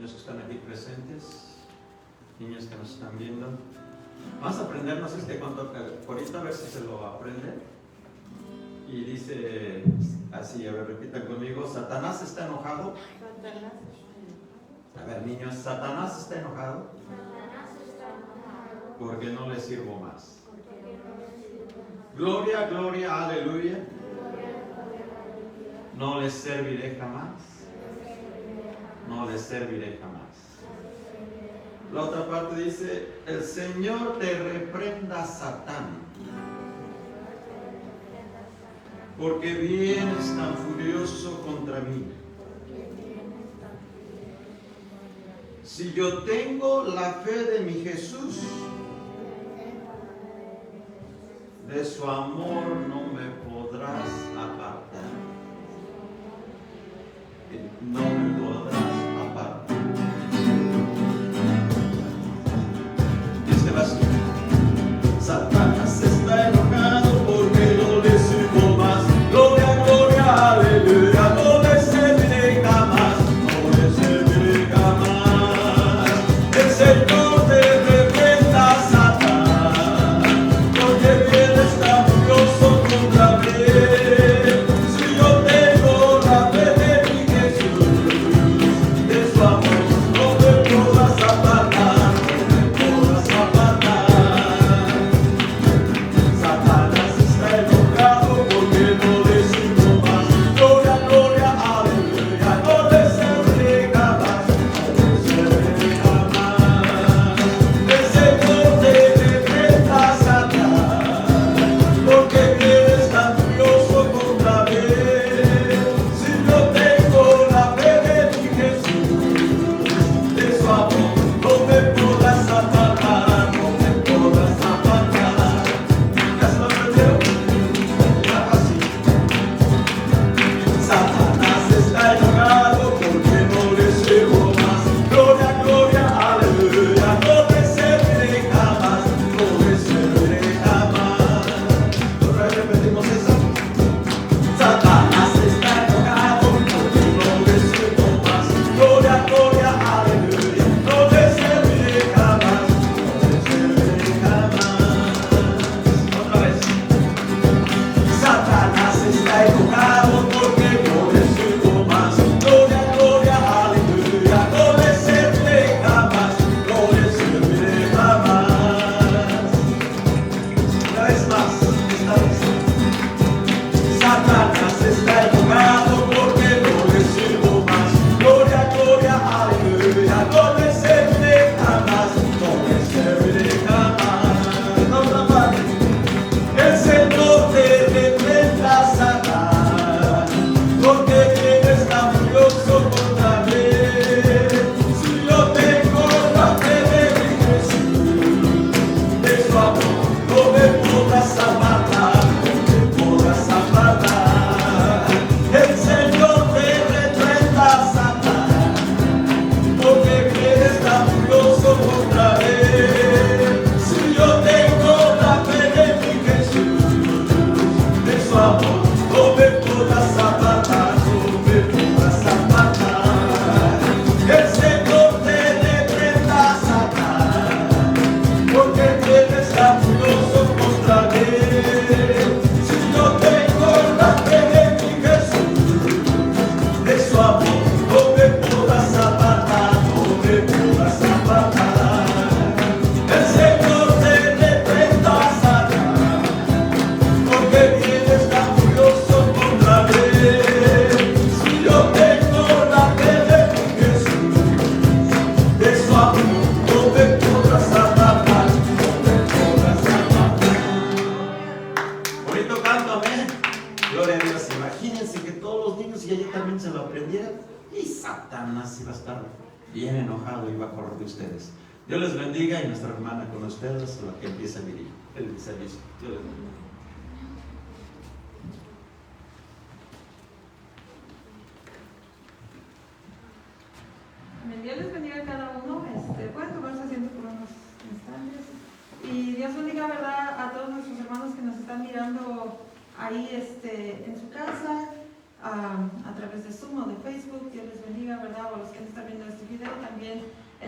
Niños que están aquí presentes, niños que nos están viendo, vamos a aprendernos este cuento ahorita, a ver si se lo aprenden. Y dice así, a ver, repitan conmigo: Satanás está enojado. A ver, niños, Satanás está enojado porque no le sirvo más. Gloria, gloria, aleluya. No les serviré jamás. No les serviré jamás. La otra parte dice: el Señor te reprenda, Satán, porque vienes tan furioso contra mí. Si yo tengo la fe de mi Jesús, de su amor no me podrás apartar. No me podrás apartar. Y este va así: Satanás está enojado porque no le sirvo más. Gloria, gloria, aleluya. No le serviré jamás. No le serviré jamás. El Señor te reprenda, Satán, porque vienes tan furioso contra mí. Si yo tengo la fe de mi Jesús, de su amor no me podrás apartar, no me podrás apartar. Satanás está enojado porque no le sirvo más. Gloria, gloria, aleluya. No le serviré jamás, no le serviré jamás. El Señor te reprenda, Satán, porque vienes tan furioso contra mí. Si yo tengo la fe de mi Jesús, de su amor no me podrás apartar, no me podrás apartar. Ya se lo aprendieron, ya así. Satanás está enojado porque no le sirvo más. Gloria, gloria, aleluya. No le serviré jamás, no le serviré jamás. Otra vez repetimos eso. Satanás está enojado porque no le sirvo más. Gloria, gloria, aleluya. No le serviré jamás, no le serviré jamás. Otra vez. Satanás está enojado porque no le sirvo más. Gloria, gloria, aleluya. No le serviré jamás, no le serviré jamás. Una vez más, esta vez. Satanás está enojado porque no le sirvo más. Gloria, gloria, aleluya. No le serviré jamás, no le serviré jamás. Otra parte. El Señor te reprenda, Satán, porque vienes tan furioso contra mí. Si yo tengo la fe de mi Jesús, de su amor no me podrás apartar, no me podrás apartar. El Señor te reprenda, Satán, porque vienes tan furioso contra mí. Si yo tengo la fe de mi Jesús, de su amor no me podrás apartar, no me podrás apartar. El Señor te reprenda, Satán, porque vienes tan furioso contra mí. Si yo tengo la fe de mi Jesús, de su amor no me podrás apartar, no me podrás apartar. El Señor te reprenda, Satán, porque vienes tan furioso contra mí. Si yo tengo la fe de mi Jesús, de su amor no me podrás apartar, no me podrás apartar. Bonito canto, amén. Gloria a Dios. Imagínense que todos los niños y allí también se lo aprendieran, y Satanás iba a estar bien enojado y iba a correr de ustedes. Dios les bendiga, y nuestra hermana con ustedes, la que empieza el servicio. Dios les bendiga. Dios les bendiga a cada uno. Pueden tomarse asiento por unos instantes. Y Dios bendiga, ¿verdad?, a todos nuestros hermanos que nos están mirando ahí en su casa, a través de Zoom o de Facebook. Dios les bendiga, ¿verdad?, o a los que están viendo este video también.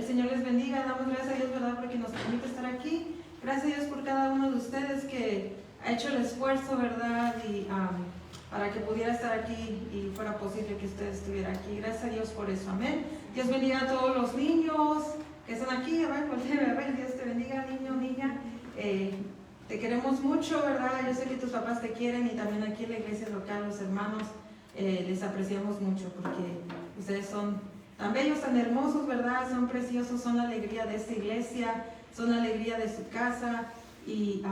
El Señor les bendiga. Damos gracias a Dios, ¿verdad?, porque nos permite estar aquí. Gracias a Dios por cada uno de ustedes que ha hecho el esfuerzo, ¿verdad?, y para que pudiera estar aquí y fuera posible que usted estuviera aquí. Gracias a Dios por eso. Amén. Dios bendiga a todos los niños que están aquí. A ver, Dios te bendiga, niño, niña. Te queremos mucho, ¿verdad? Yo sé que tus papás te quieren y también aquí en la iglesia local, los hermanos, les apreciamos mucho porque ustedes son tan bellos, tan hermosos, ¿verdad? Son preciosos, son la alegría de esta iglesia, son la alegría de su casa y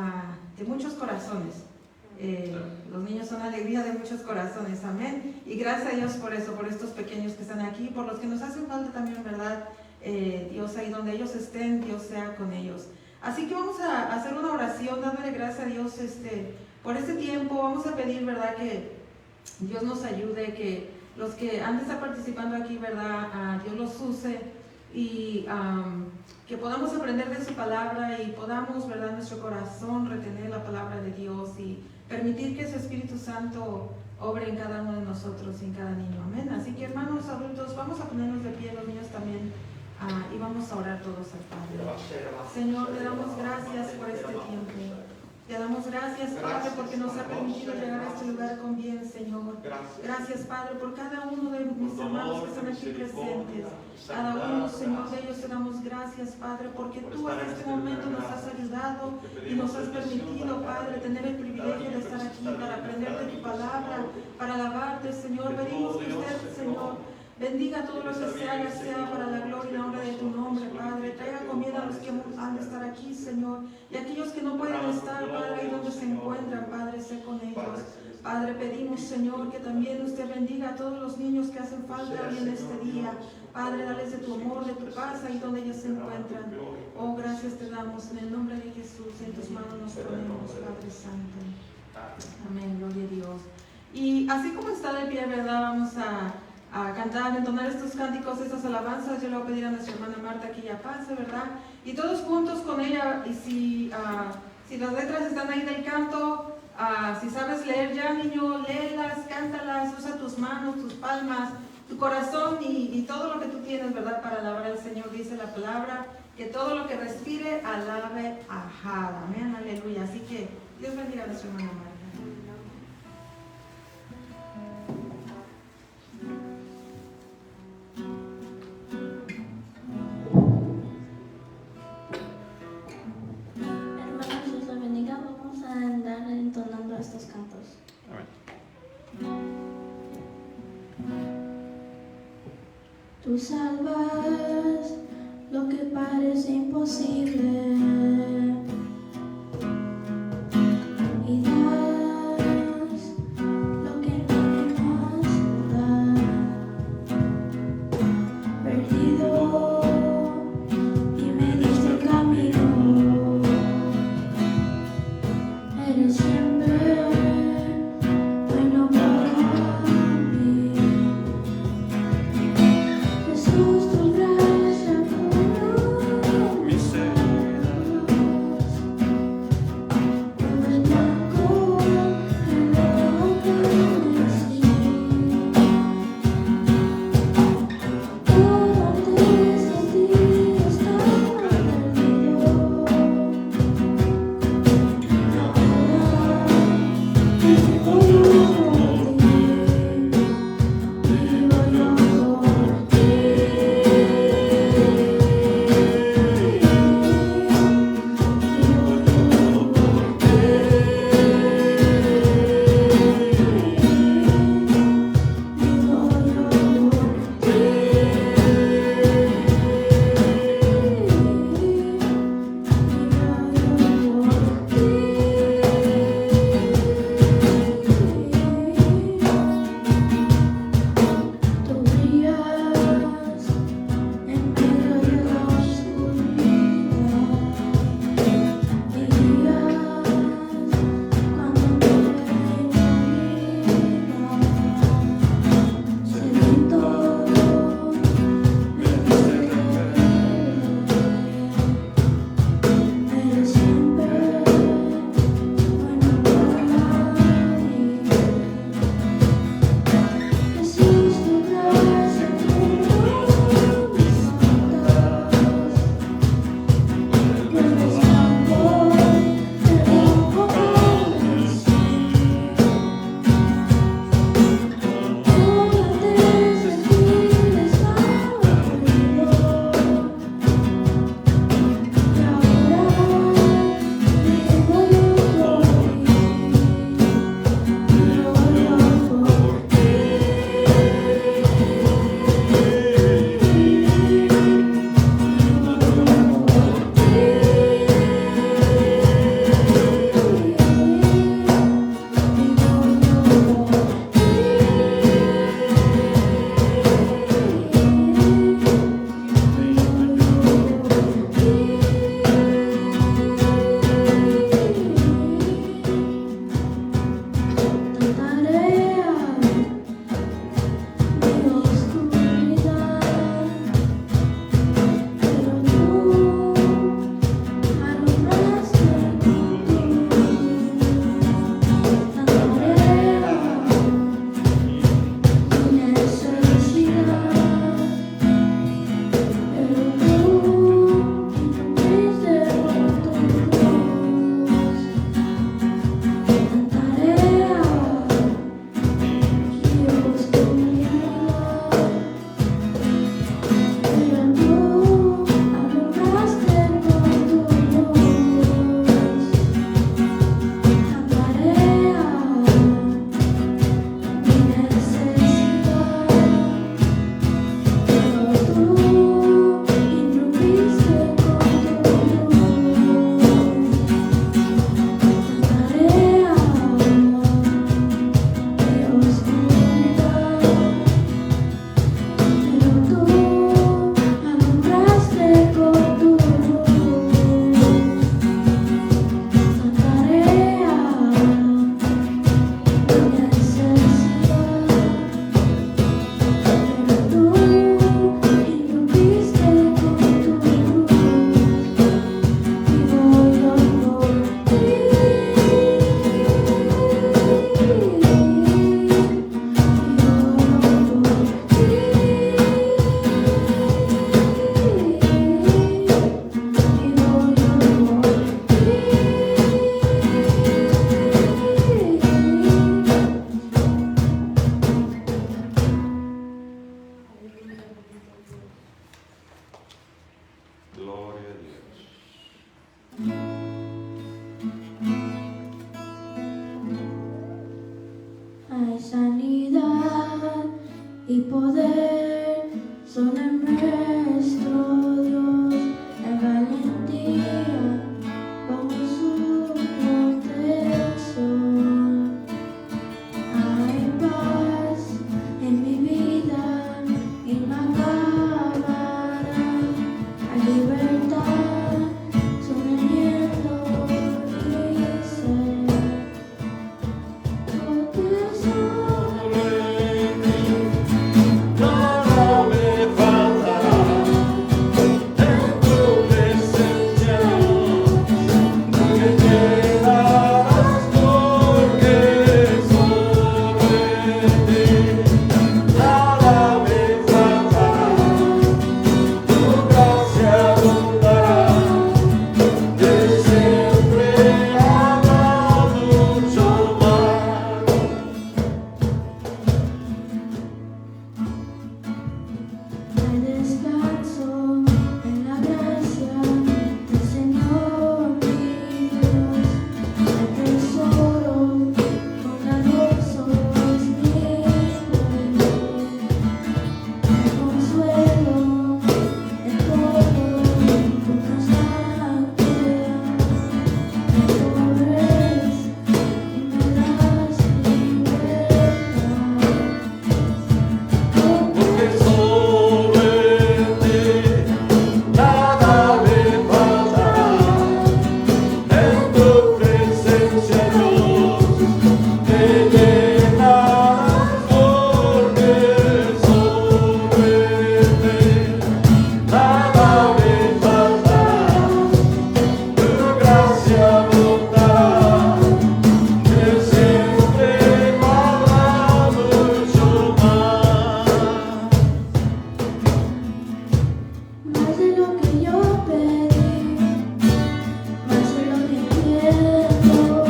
de muchos corazones. Los niños son la alegría de muchos corazones, amén. Y gracias a Dios por eso, por estos pequeños que están aquí, por los que nos hacen falta también, ¿verdad? Dios, ahí donde ellos estén, Dios sea con ellos. Así que vamos a hacer una oración dándole gracias a Dios por este tiempo. Vamos a pedir, ¿verdad?, que Dios nos ayude, que los que han de estar participando aquí, ¿verdad?, Dios los use y que podamos aprender de su palabra y podamos, ¿verdad?, nuestro corazón retener la palabra de Dios y permitir que su Espíritu Santo obre en cada uno de nosotros y en cada niño. Amén. Así que, hermanos adultos, vamos a ponernos de pie, los niños también, y vamos a orar todos al Padre. Señor, te damos gracias por este tiempo. Te damos gracias, Padre, porque nos ha permitido llegar a este lugar con bien, Señor. Gracias, Padre, por cada uno de mis hermanos que están aquí presentes. Cada uno, Señor, de ellos te damos gracias, Padre, porque tú en este momento nos has ayudado y nos has permitido, Padre, tener el privilegio de estar aquí para aprender de tu palabra, para alabarte, Señor. Pedimos que usted, Señor, bendiga todo lo que se haga, sea para la gloria y la honra de tu nombre, Padre. Traiga comida a los que han de estar aquí, Señor. Y aquellos que no pueden estar, Padre, ahí donde se encuentran, Padre, sé con ellos. Padre, pedimos, Señor, que también usted bendiga a todos los niños que hacen falta hoy en este día. Padre, dales de tu amor, de tu paz, ahí donde ellos se encuentran. Oh, gracias te damos en el nombre de Jesús. En tus manos nos ponemos, Padre Santo. Amén, gloria a Dios. Y así como está de pie, ¿verdad?, vamos a cantar, entonar estos cánticos, estas alabanzas. Yo le voy a pedir a nuestra hermana Marta que ya pase, ¿verdad? Y todos juntos con ella, y si las letras están ahí del canto, si sabes leer ya, niño, léelas, cántalas, usa tus manos, tus palmas, tu corazón y todo lo que tú tienes, ¿verdad?, para alabar al Señor. Dice la palabra, que todo lo que respire, alabe a Jah. Amén, aleluya. Así que Dios bendiga a nuestra hermana Marta. Entonando estos cantos. Tú salvas lo que parece imposible y das lo que nadie más da. Perdido y me diste el camino. Eres siempre bueno para mí. Jesús, tu gracia Gloria a Dios. Hay sanidad y poder son en nuestro Dios, en valentía bajo su protección. Hay paz en mi vida inacabada, hay libertad sobre mi ser. Porque Nada me faltará en tu presencia, me llenarás porque sobre ti. Nada me faltará, tu gracia abundará, que siempre habrá mucho más. hay descanso en la gracia del Señor mi Dios, el tesoro bondadoso es mi pueblo, hay consuelo en todo tu constante, me cubres y me das libertad. Porque sobre ti nada me faltará, en tu presencia Dios te llenarás, porque sobre ti nada me faltará, tu gracia abundará, que siempre habrá mucho más. Más de lo que yo pedí, más de lo que quiero,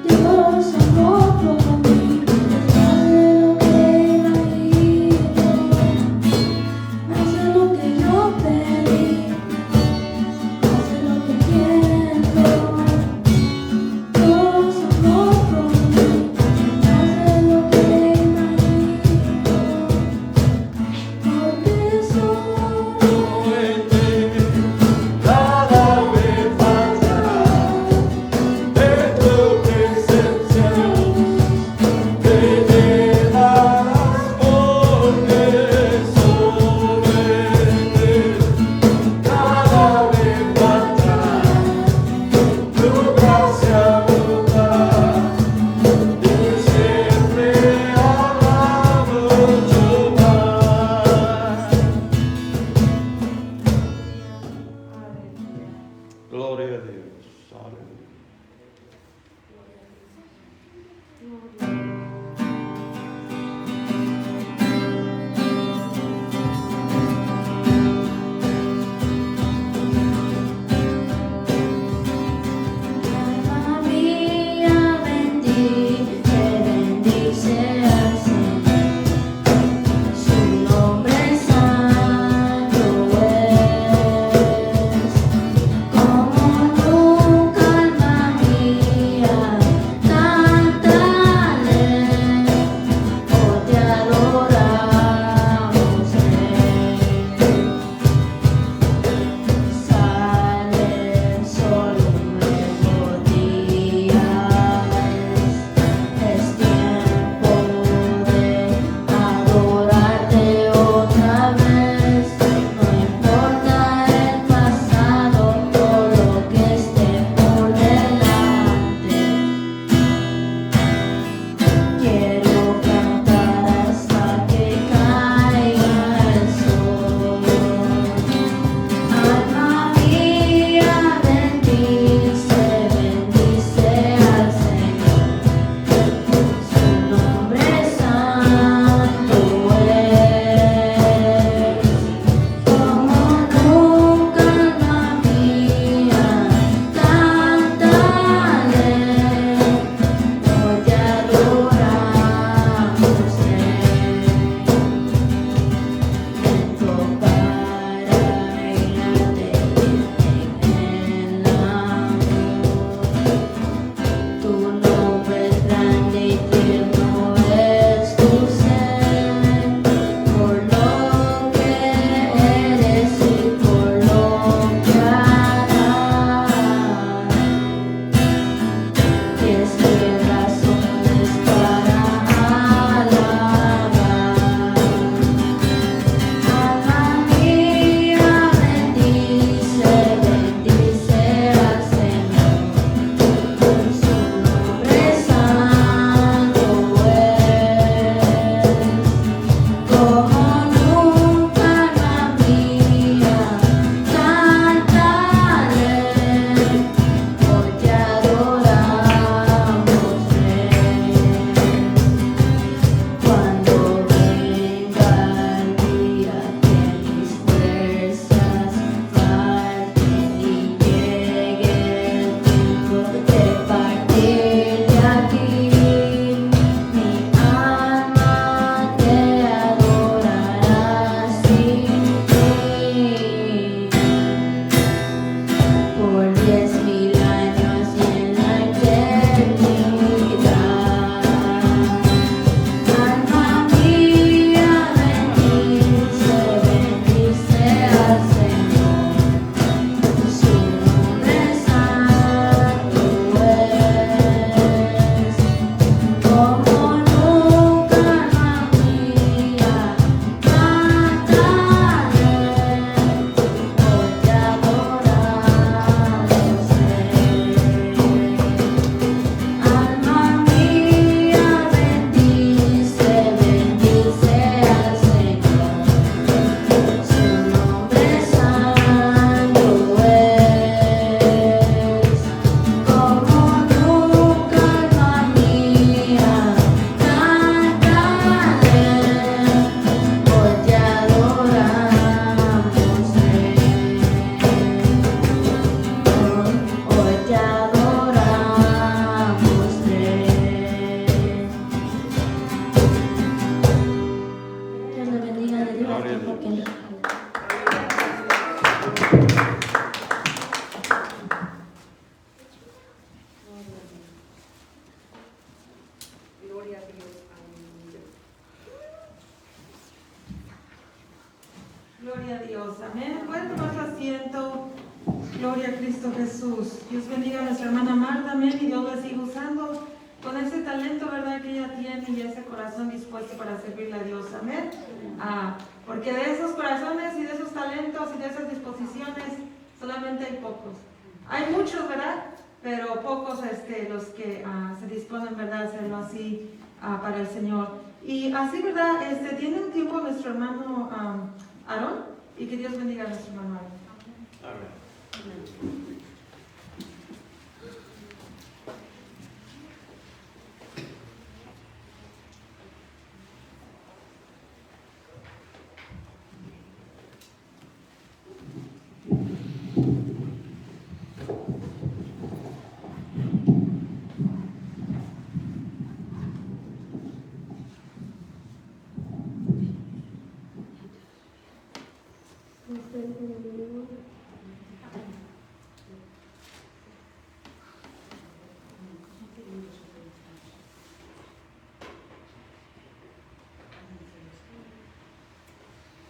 Dios amor por mí, más de lo que imagino, más de lo que yo pedí, más de lo que quiero, Dios amor por mí, más de lo que imagino, porque soy En ti nada me faltará, en tu presencia Dios te llenarás, porque sobre ti nada me faltará, tu gracia abundará, y siempre habrá mucho más. Gloria a Dios. Aleluya. alma mía, bendice al Señor, su nombre santo es, como nunca el Dios. Amén. Pueden tomar su asiento. Gloria a Cristo Jesús. Dios bendiga a nuestra hermana Marta, amén, y Dios la siga usando con ese talento, ¿verdad?, que ella tiene y ese corazón dispuesto para servirle a Dios, amén. Porque de esos corazones y de esos talentos y de esas disposiciones solamente hay pocos. Hay muchos, ¿verdad?, pero pocos los que se disponen, ¿verdad?, a hacerlo así para el Señor. Y así, ¿verdad?, tiene un tiempo nuestro hermano Aarón, y que Dios bendiga a nuestro hermano Aarón. Amén.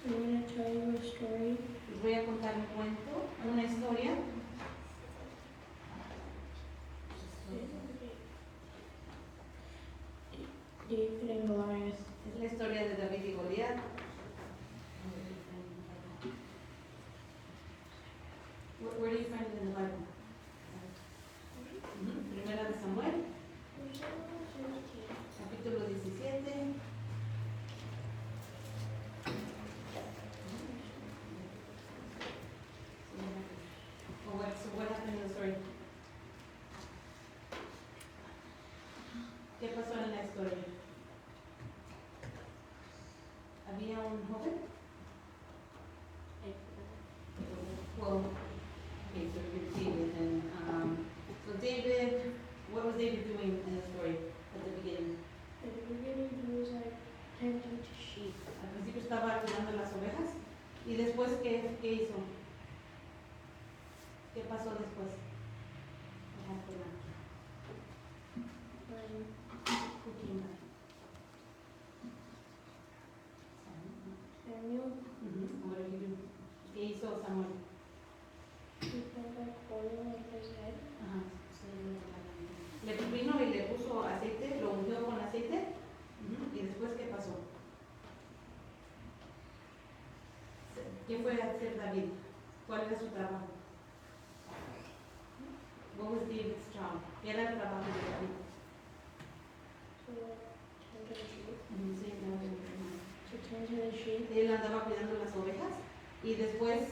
I'm going to tell you a story. Les voy a contar un cuento, una historia. David and Goliath. Es la historia de David y Goliat. Where do you find it in the Bible? Primera de Samuel, capítulo 17. So what happened in the story? ¿Qué pasó en la historia? Había un joven. Well, okay, so you're David, and so David, what was David doing in the story at the beginning? At the beginning, he was like tending to sheep. Al principio estaba cuidando las ovejas, y después ¿qué hizo? ¿Qué pasó después? Cooking. Samuel, What did he do? ¿Qué hizo Samuel? he poured like oil on his head. Ajá. Le vino y le puso aceite, lo ungió con aceite. ¿Y después qué pasó? ¿Qué fue a hacer David? ¿Cuál era su trabajo? What was David's job? ¿Qué era el trabajo de David? To tend to the sheep. Sí, no, To tend to the sheep. él andaba cuidando las ovejas. Y después,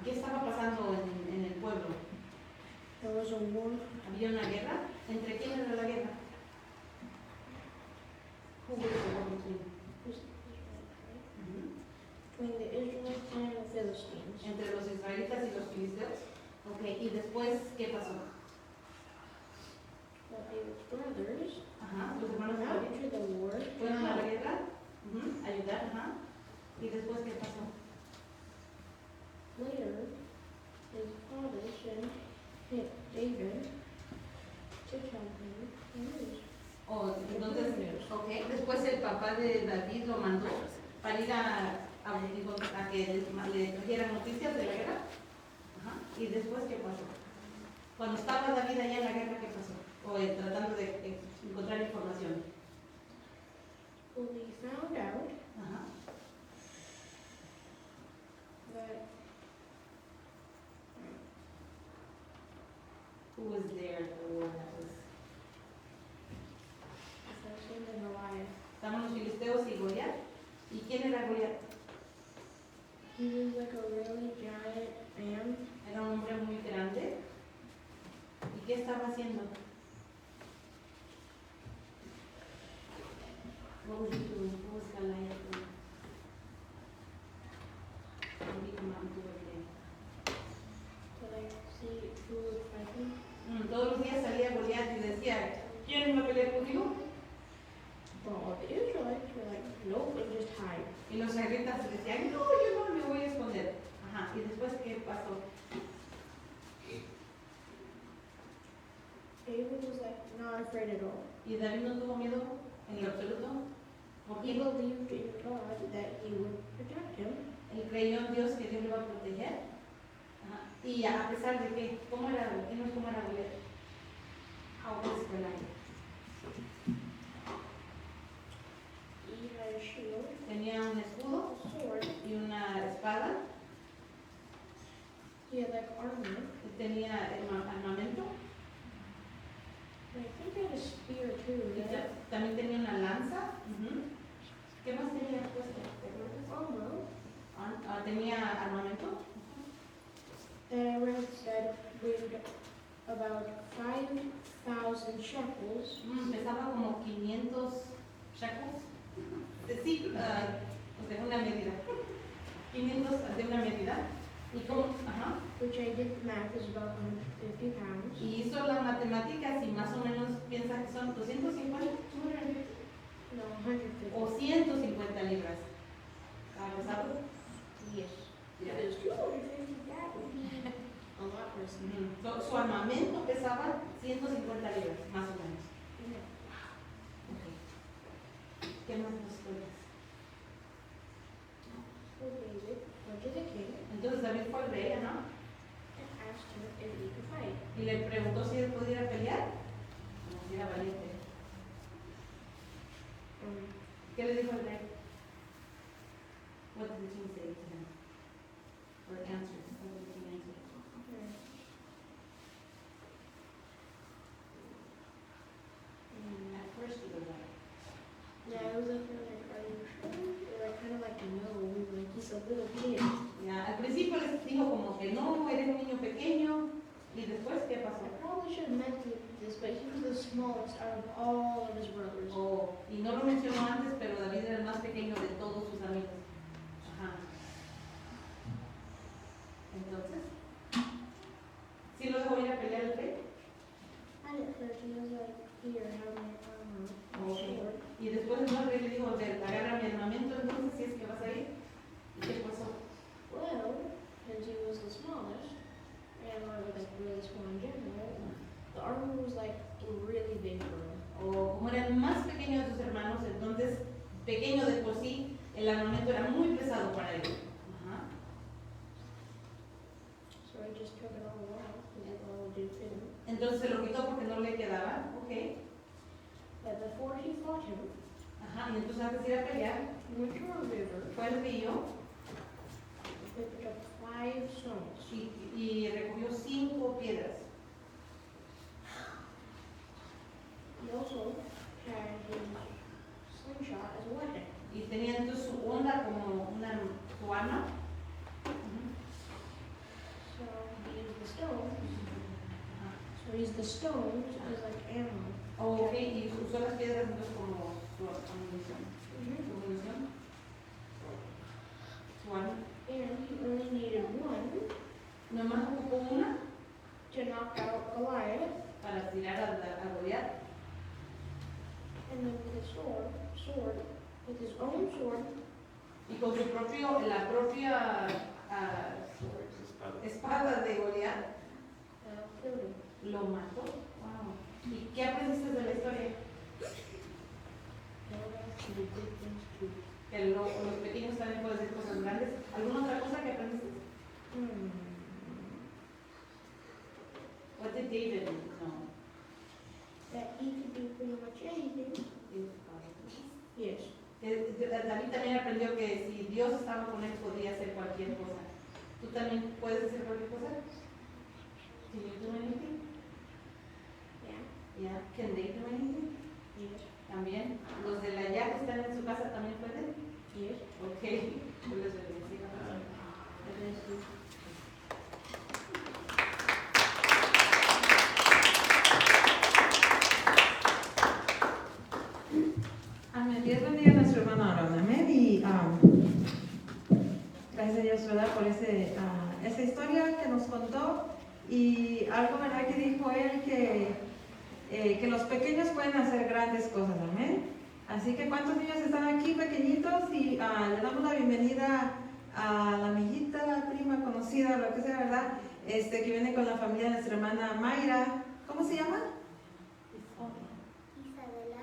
¿qué estaba pasando en el pueblo? There was a war. ¿Había una guerra? ¿Entre quién era la guerra? Who was the war between? Between the Israelites and the Philistines. Entre los israelitas y los filisteos. Ok, y después, ¿qué pasó? Well, David's brothers Ajá, los hermanos de went out David to the war. fueron a la guerra, ayudar, ajá. Y después, ¿qué pasó? Later, his father sent David to tell him the news. Oh, entonces, ok, después el papá de David lo mandó para ir a que le trajeran noticias de la guerra. Ajá. Y después, ¿qué pasó? Cuando estaba David allá en la guerra, ¿qué pasó? O tratando de encontrar información. Well, he found out Ajá. that Who was there at the war that was? Samson and Goliath. Estaban los filisteos y Goliat. ¿Y quién era Goliat? He was like a really giant man. Era un hombre muy grande. ¿Y qué estaba haciendo? What was he doing? What was Goliath doing? What did he come out and do every day? To like see who would fight him. Todos los días salía Goliat y decía, ¿quién va a pelear conmigo? But all the Israelites were like, nope, and just hide. Y los israelitas decían, no, yo no me voy a esconder. Ajá, ¿y después qué pasó? David was like not afraid at all. ¿Y David no tuvo miedo en lo absoluto? ¿Por He qué? believed in God that he would protect him. Él creyó en Dios que Dios le iba a proteger. Ajá. Y a pesar de que, ¿cómo era Goliat? How was Goliath? He had a shield, Tenía un escudo a sword. y una espada. He had like armor. Tenía armamento. And I think he had a spear too. Y Right? también tenía una lanza. ¿Qué más tenía puesto? Armor. Tenía armamento. And I read that weighed about 5,000 shekels. Pesaba como 500 shekels. Sí, de una medida. 500 de una medida. Y como, ajá. Which I did the math is about 150 pounds. Y hizo las matemáticas y más o menos piensa que son 250 No, 150. o 150 libras. ¿Pesado? Yes. Ya. Because 250, that would be a lot less than that. Su armamento pesaba 150 libras, más o menos. Okay. ¿Qué más nos cuentas? So David went to the king Entonces David fue al rey, ¿no? and asked him if he could fight. Y le preguntó si él podía pelear. No, si era valiente. ¿Qué le dijo el rey? What did the king say to him? Or answer? What did the king answer? At first he was like, Yeah, it was like, are you sure? They were kind of like, no, like he's a little kid. ya, al principio les dijo como que no, eres un niño pequeño. ¿Y después qué pasó? I probably should have mentioned this, but he was the smallest out of all of his brothers. Oh, y no lo mencionó antes, pero David era el más pequeño de todos sus amigos. Ajá. Entonces, ¿sí lo dejó ir a pelear el rey? And at first he was like, here, have my armor, my Okay. sword. Y después el rey le dijo, agarra mi armamento, entonces si es que vas a ir. ¿Y qué pasó? Well, since he was the smallest, and I was like really small in general, the armor was like really big for him. O como era el más pequeño de sus hermanos, entonces, pequeño de por sí, el armamento era muy pesado para él. Ajá. So I just took it all off, because it all did fit him. Entonces se lo quitó porque no le quedaba. Ok. But before he fought him, Ajá. Y entonces antes de ir a pelear, he went to a river, fue al río picked up 5 stones. y recogió 5 piedras. He also had his slingshot as a weapon. Y tenía entonces su onda como su arma. So he used the stones. Ajá. So he used the stones as like ammo. Ok, y usó las piedras entonces como su munición. Su munición. Su arma. And he only needed one Nomás ocupó una to knock out Goliath. para tirar a Goliat. And then with his sword, with his own sword, Y con su la propia espada de Goliat killed him. lo mató. Wow. ¿Y qué aprendiste de la historia? Goliath can do good things too. Que los pequeños también pueden hacer cosas grandes. ¿Alguna otra cosa que aprendiste? What did David know? That he could do pretty much anything. Yes. David también aprendió que si Dios estaba con él podía hacer cualquier cosa. ¿Tú también puedes hacer cualquier cosa? Can you do anything? Yeah. Yeah. Can they do anything? Yes. También. ¿Los de la ya que están en su casa también pueden? Yes. Ok. Yo les bendiga. Amén. Dios bendiga a nuestro hermano Aaron. Amén. Y gracias a Dios, ¿verdad? Por esa historia que nos contó. Y algo, ¿verdad? Que dijo él que los pequeños pueden hacer grandes cosas. Amén. Así que, ¿cuántos niños están aquí pequeñitos? Y le damos la bienvenida a la amiguita, la prima conocida, lo que sea, ¿verdad? Que viene con la familia de nuestra hermana Mayra. ¿Cómo se llama? Isabela.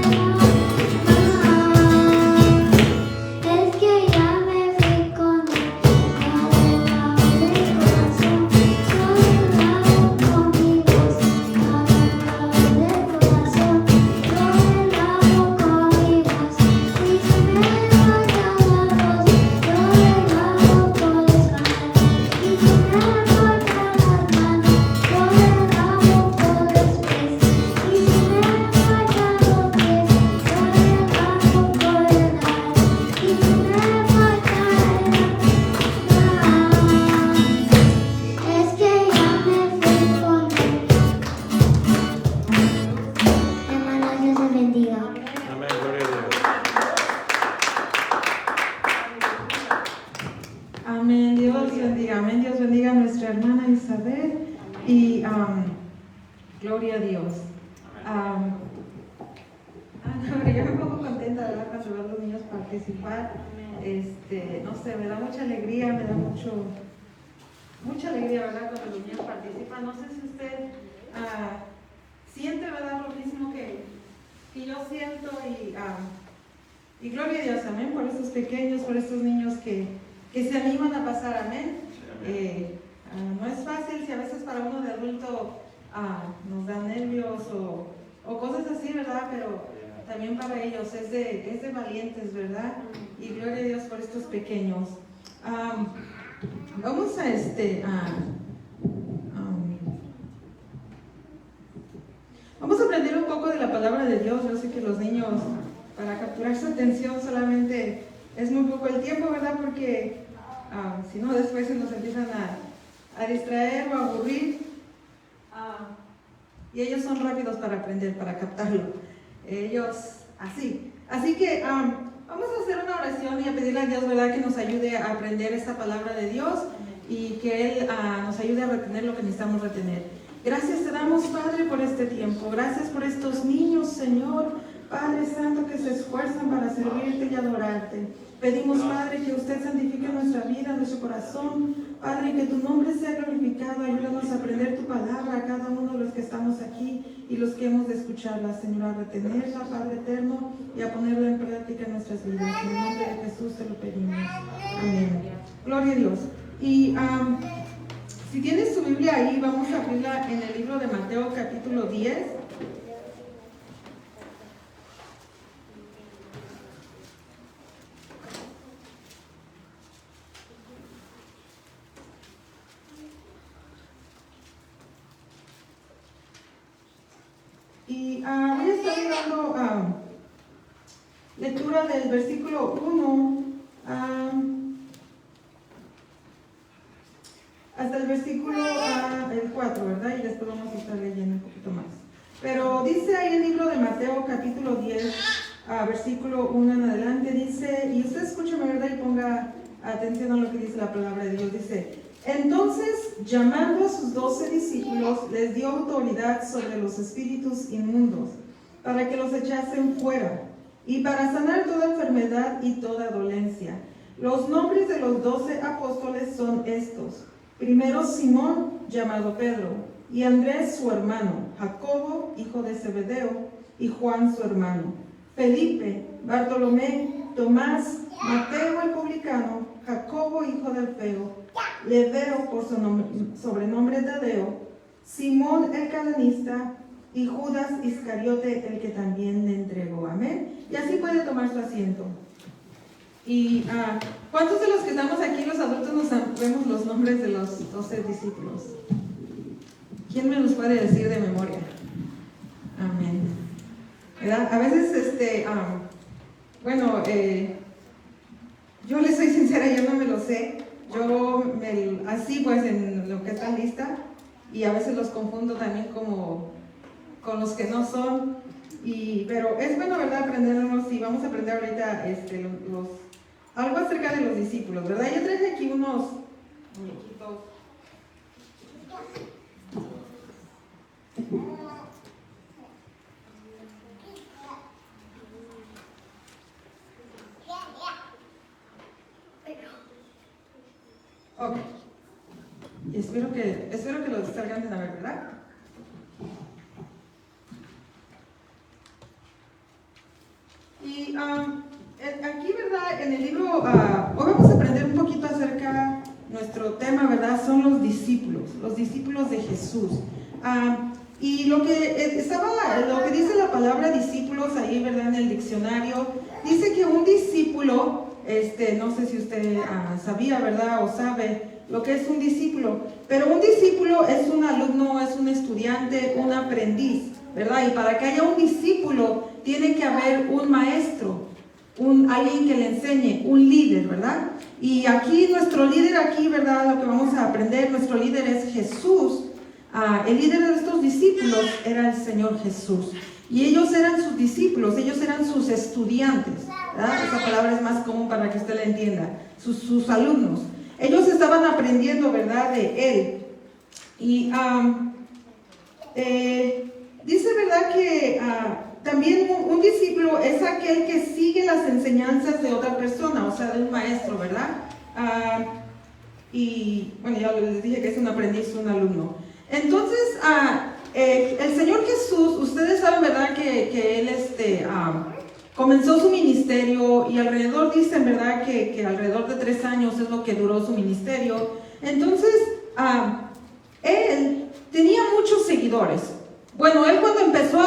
Es que ya me fui con él, agarrado del corazón, agarrado con mi voz, agarrado del corazón, yo le lavo con mi voz, y si me falta la voz, yo le lavo con las manos, y si me falta las manos, yo le lavo con los pies, y si me faltan los pies, yo le lavo con el alma, y si me falta el es que ya me fui con él. Hermanos, Dios les bendiga. Amén, gloria a Dios. Amén, Dios bendiga, amén, Dios bendiga a nuestra hermana Isabel y gloria a Dios. No, yo me pongo contenta, ¿verdad? Cuando veo a los niños participar, no sé, me da mucha alegría, me da mucha alegría, ¿verdad? Cuando los niños participan. No sé si usted siente, ¿verdad? Lo mismo que yo siento y gloria a Dios, amén, por estos pequeños, por estos niños que se animan a pasar, amén. No es fácil si a veces para uno de adulto nos da nervios o cosas así, ¿verdad? Pero también para ellos es de valientes, ¿verdad? Y gloria a Dios por estos pequeños. Vamos vamos a aprender un poco de la palabra de Dios. Yo sé que los niños, para capturar su atención solamente es muy poco el tiempo, ¿verdad? Porque si no, después se nos empiezan a distraer o a aburrir. Y ellos son rápidos para aprender, para captarlo. Ellos, así. Así que vamos a hacer una oración y a pedirle a Dios, ¿verdad?, que nos ayude a aprender esta palabra de Dios y que Él nos ayude a retener lo que necesitamos retener. Gracias te damos, Padre, por este tiempo. Gracias por estos niños, Señor, Padre Santo, que se esfuerzan para servirte y adorarte. Pedimos, Padre, que usted santifique nuestra vida, nuestro corazón. Padre, que tu nombre sea glorificado. Ayúdanos a aprender tu palabra a cada uno de los que estamos aquí y los que hemos de escucharla, Señor, a retenerla, Padre eterno, y a ponerla en práctica en nuestras vidas. En el nombre de Jesús te lo pedimos. Amén. Gloria a Dios. Y si tienes tu Biblia ahí, vamos a abrirla en el libro de Mateo, capítulo 10. Y voy a estar dando lectura del versículo 1 hasta el versículo el 4, ¿verdad? Y después vamos a estar leyendo un poquito más. Pero dice ahí el libro de Mateo, capítulo 10, versículo 1 en adelante, dice, y usted escúcheme, ¿verdad? Y ponga atención a lo que dice la palabra de Dios. Dice, entonces, llamando a sus 12 discípulos, les dio autoridad sobre los espíritus inmundos, para que los echasen fuera, y para sanar toda enfermedad y toda dolencia. Los nombres de los 12 apóstoles son estos. Primero Simón, llamado Pedro, y Andrés su hermano, Jacobo, hijo de Zebedeo, y Juan su hermano, Felipe, Bartolomé, Tomás, Mateo el publicano, Jacobo, hijo de Alfeo, Leveo por su sobrenombre Tadeo, Simón el cananista, y Judas Iscariote, el que también le entregó. Amén. Y así puede tomar su asiento. Y ¿cuántos de los que estamos aquí, los adultos, nos sabemos los nombres de los 12 discípulos? ¿Quién me los puede decir de memoria? Amén. ¿Verdad? A veces, yo les soy sincera, yo no me lo sé. Así pues en lo que está lista, y a veces los confundo también como con los que no son, pero es bueno, ¿verdad?, aprendernos, y vamos a aprender ahorita algo acerca de los discípulos, ¿verdad? Yo traje aquí unos muñequitos. Ok. Espero que los alcancen a ver, ¿verdad? Y aquí, ¿verdad? En el libro, hoy vamos a aprender un poquito acerca, nuestro tema, ¿verdad? Son los discípulos de Jesús. Y lo que dice la palabra discípulos ahí, ¿verdad? En el diccionario, dice que un discípulo, no sé si usted sabía, ¿verdad? O sabe lo que es un discípulo, pero un discípulo es un alumno, es un estudiante, un aprendiz, ¿verdad? Y para que haya un discípulo, tiene que haber un maestro, alguien que le enseñe, un líder, ¿verdad? Y aquí, nuestro líder aquí, ¿verdad? Lo que vamos a aprender, nuestro líder es Jesús. El líder de estos discípulos era el Señor Jesús. Y ellos eran sus discípulos, ellos eran sus estudiantes, ¿verdad? Esa palabra es más común para que usted la entienda. Sus alumnos. Ellos estaban aprendiendo, ¿verdad?, de Él. Y dice, ¿verdad?, que también un discípulo es aquel que sigue las enseñanzas de otra persona, o sea, de un maestro, ¿verdad? Y bueno, ya les dije que es un aprendiz, un alumno. Entonces, el Señor Jesús, ustedes saben, ¿verdad?, que Él comenzó su ministerio, y alrededor, dicen, ¿verdad?, que alrededor de 3 años es lo que duró su ministerio. Entonces, Él tenía muchos seguidores. Bueno, Él cuando empezó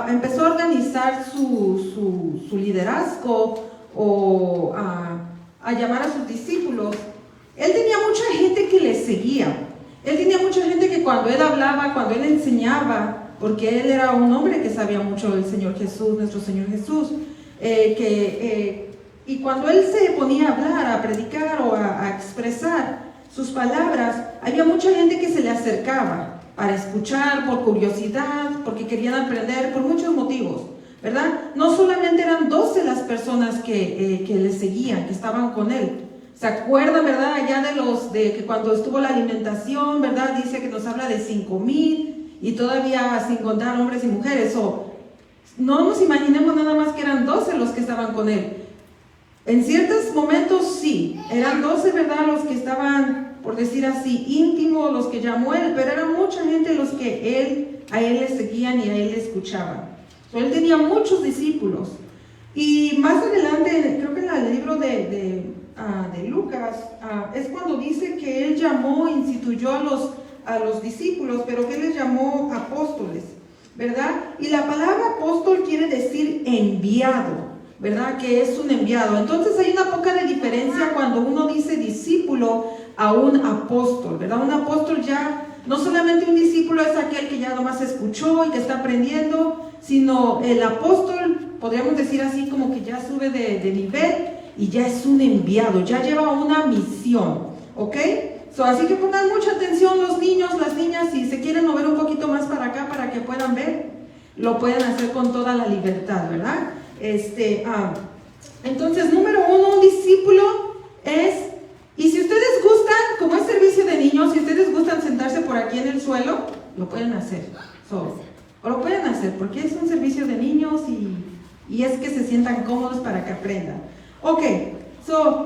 empezó a organizar su liderazgo, o a llamar a sus discípulos, Él tenía mucha gente que le seguía. Él tenía mucha gente que cuando Él hablaba, cuando Él enseñaba, porque Él era un hombre que sabía mucho del Señor Jesús, nuestro Señor Jesús, y cuando Él se ponía a hablar, a predicar o a expresar sus palabras, había mucha gente que se le acercaba para escuchar, por curiosidad, porque querían aprender, por muchos motivos, ¿verdad? No solamente eran 12 las personas que le seguían, que estaban con Él. ¿Se acuerdan, verdad, allá de que cuando estuvo la alimentación, verdad, dice que nos habla de 5,000, y todavía sin contar hombres y mujeres? No nos imaginemos nada más que eran 12 los que estaban con Él. En ciertos momentos sí, eran 12, ¿verdad?, los que estaban, por decir así, íntimos, los que llamó Él, pero era mucha gente los que a Él le seguían y a Él le escuchaban. Él tenía muchos discípulos. Y más adelante, creo que en el libro de Lucas, es cuando dice que Él instituyó a los discípulos, pero que Él les llamó apóstoles, ¿verdad? Y la palabra apóstol quiere decir enviado, ¿verdad? Que es un enviado. Entonces hay una poca de diferencia cuando uno dice discípulo a un apóstol, ¿verdad? Un apóstol ya, no solamente un discípulo es aquel que ya nomás escuchó y que está aprendiendo, sino el apóstol, podríamos decir así, como que ya sube de nivel y ya es un enviado, ya lleva una misión, ¿ok? Así que pongan mucha atención los niños, las niñas, si se quieren mover un poquito más para acá para que puedan ver, lo pueden hacer con toda la libertad, ¿verdad? Entonces, número 1, un discípulo es, y si ustedes gustan, como es servicio de niños, si ustedes gustan sentarse por aquí en el suelo, lo pueden hacer, o lo pueden hacer, porque es un servicio de niños y es que se sientan cómodos para que aprendan. Ok,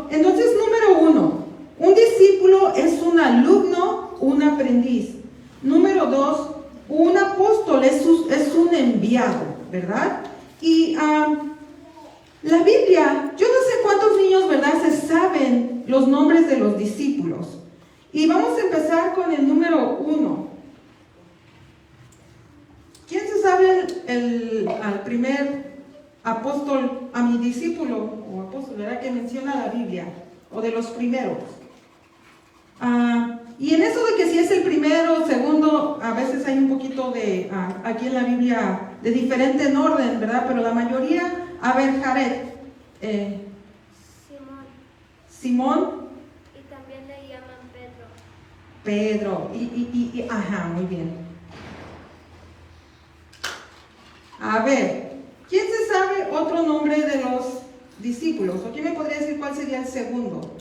entonces número 1, un discípulo es un alumno, un aprendiz. Número 2, un apóstol es un enviado, ¿verdad? Y la Biblia, yo no sé cuántos niños, ¿verdad?, se saben los nombres de los discípulos. Y vamos a empezar con el número 1. ¿Quién se sabe al primer apóstol, a mi discípulo o apóstol, ¿verdad?, que menciona la Biblia? O de los primeros. Y en eso de que si es el primero o segundo, a veces hay un poquito de, aquí en la Biblia, de diferente en orden, ¿verdad? Pero la mayoría, a ver, Jared. Simón. Y también le llaman Pedro. Pedro. Ajá, muy bien. A ver, ¿quién se sabe otro nombre de los discípulos? ¿O quién me podría decir cuál sería el segundo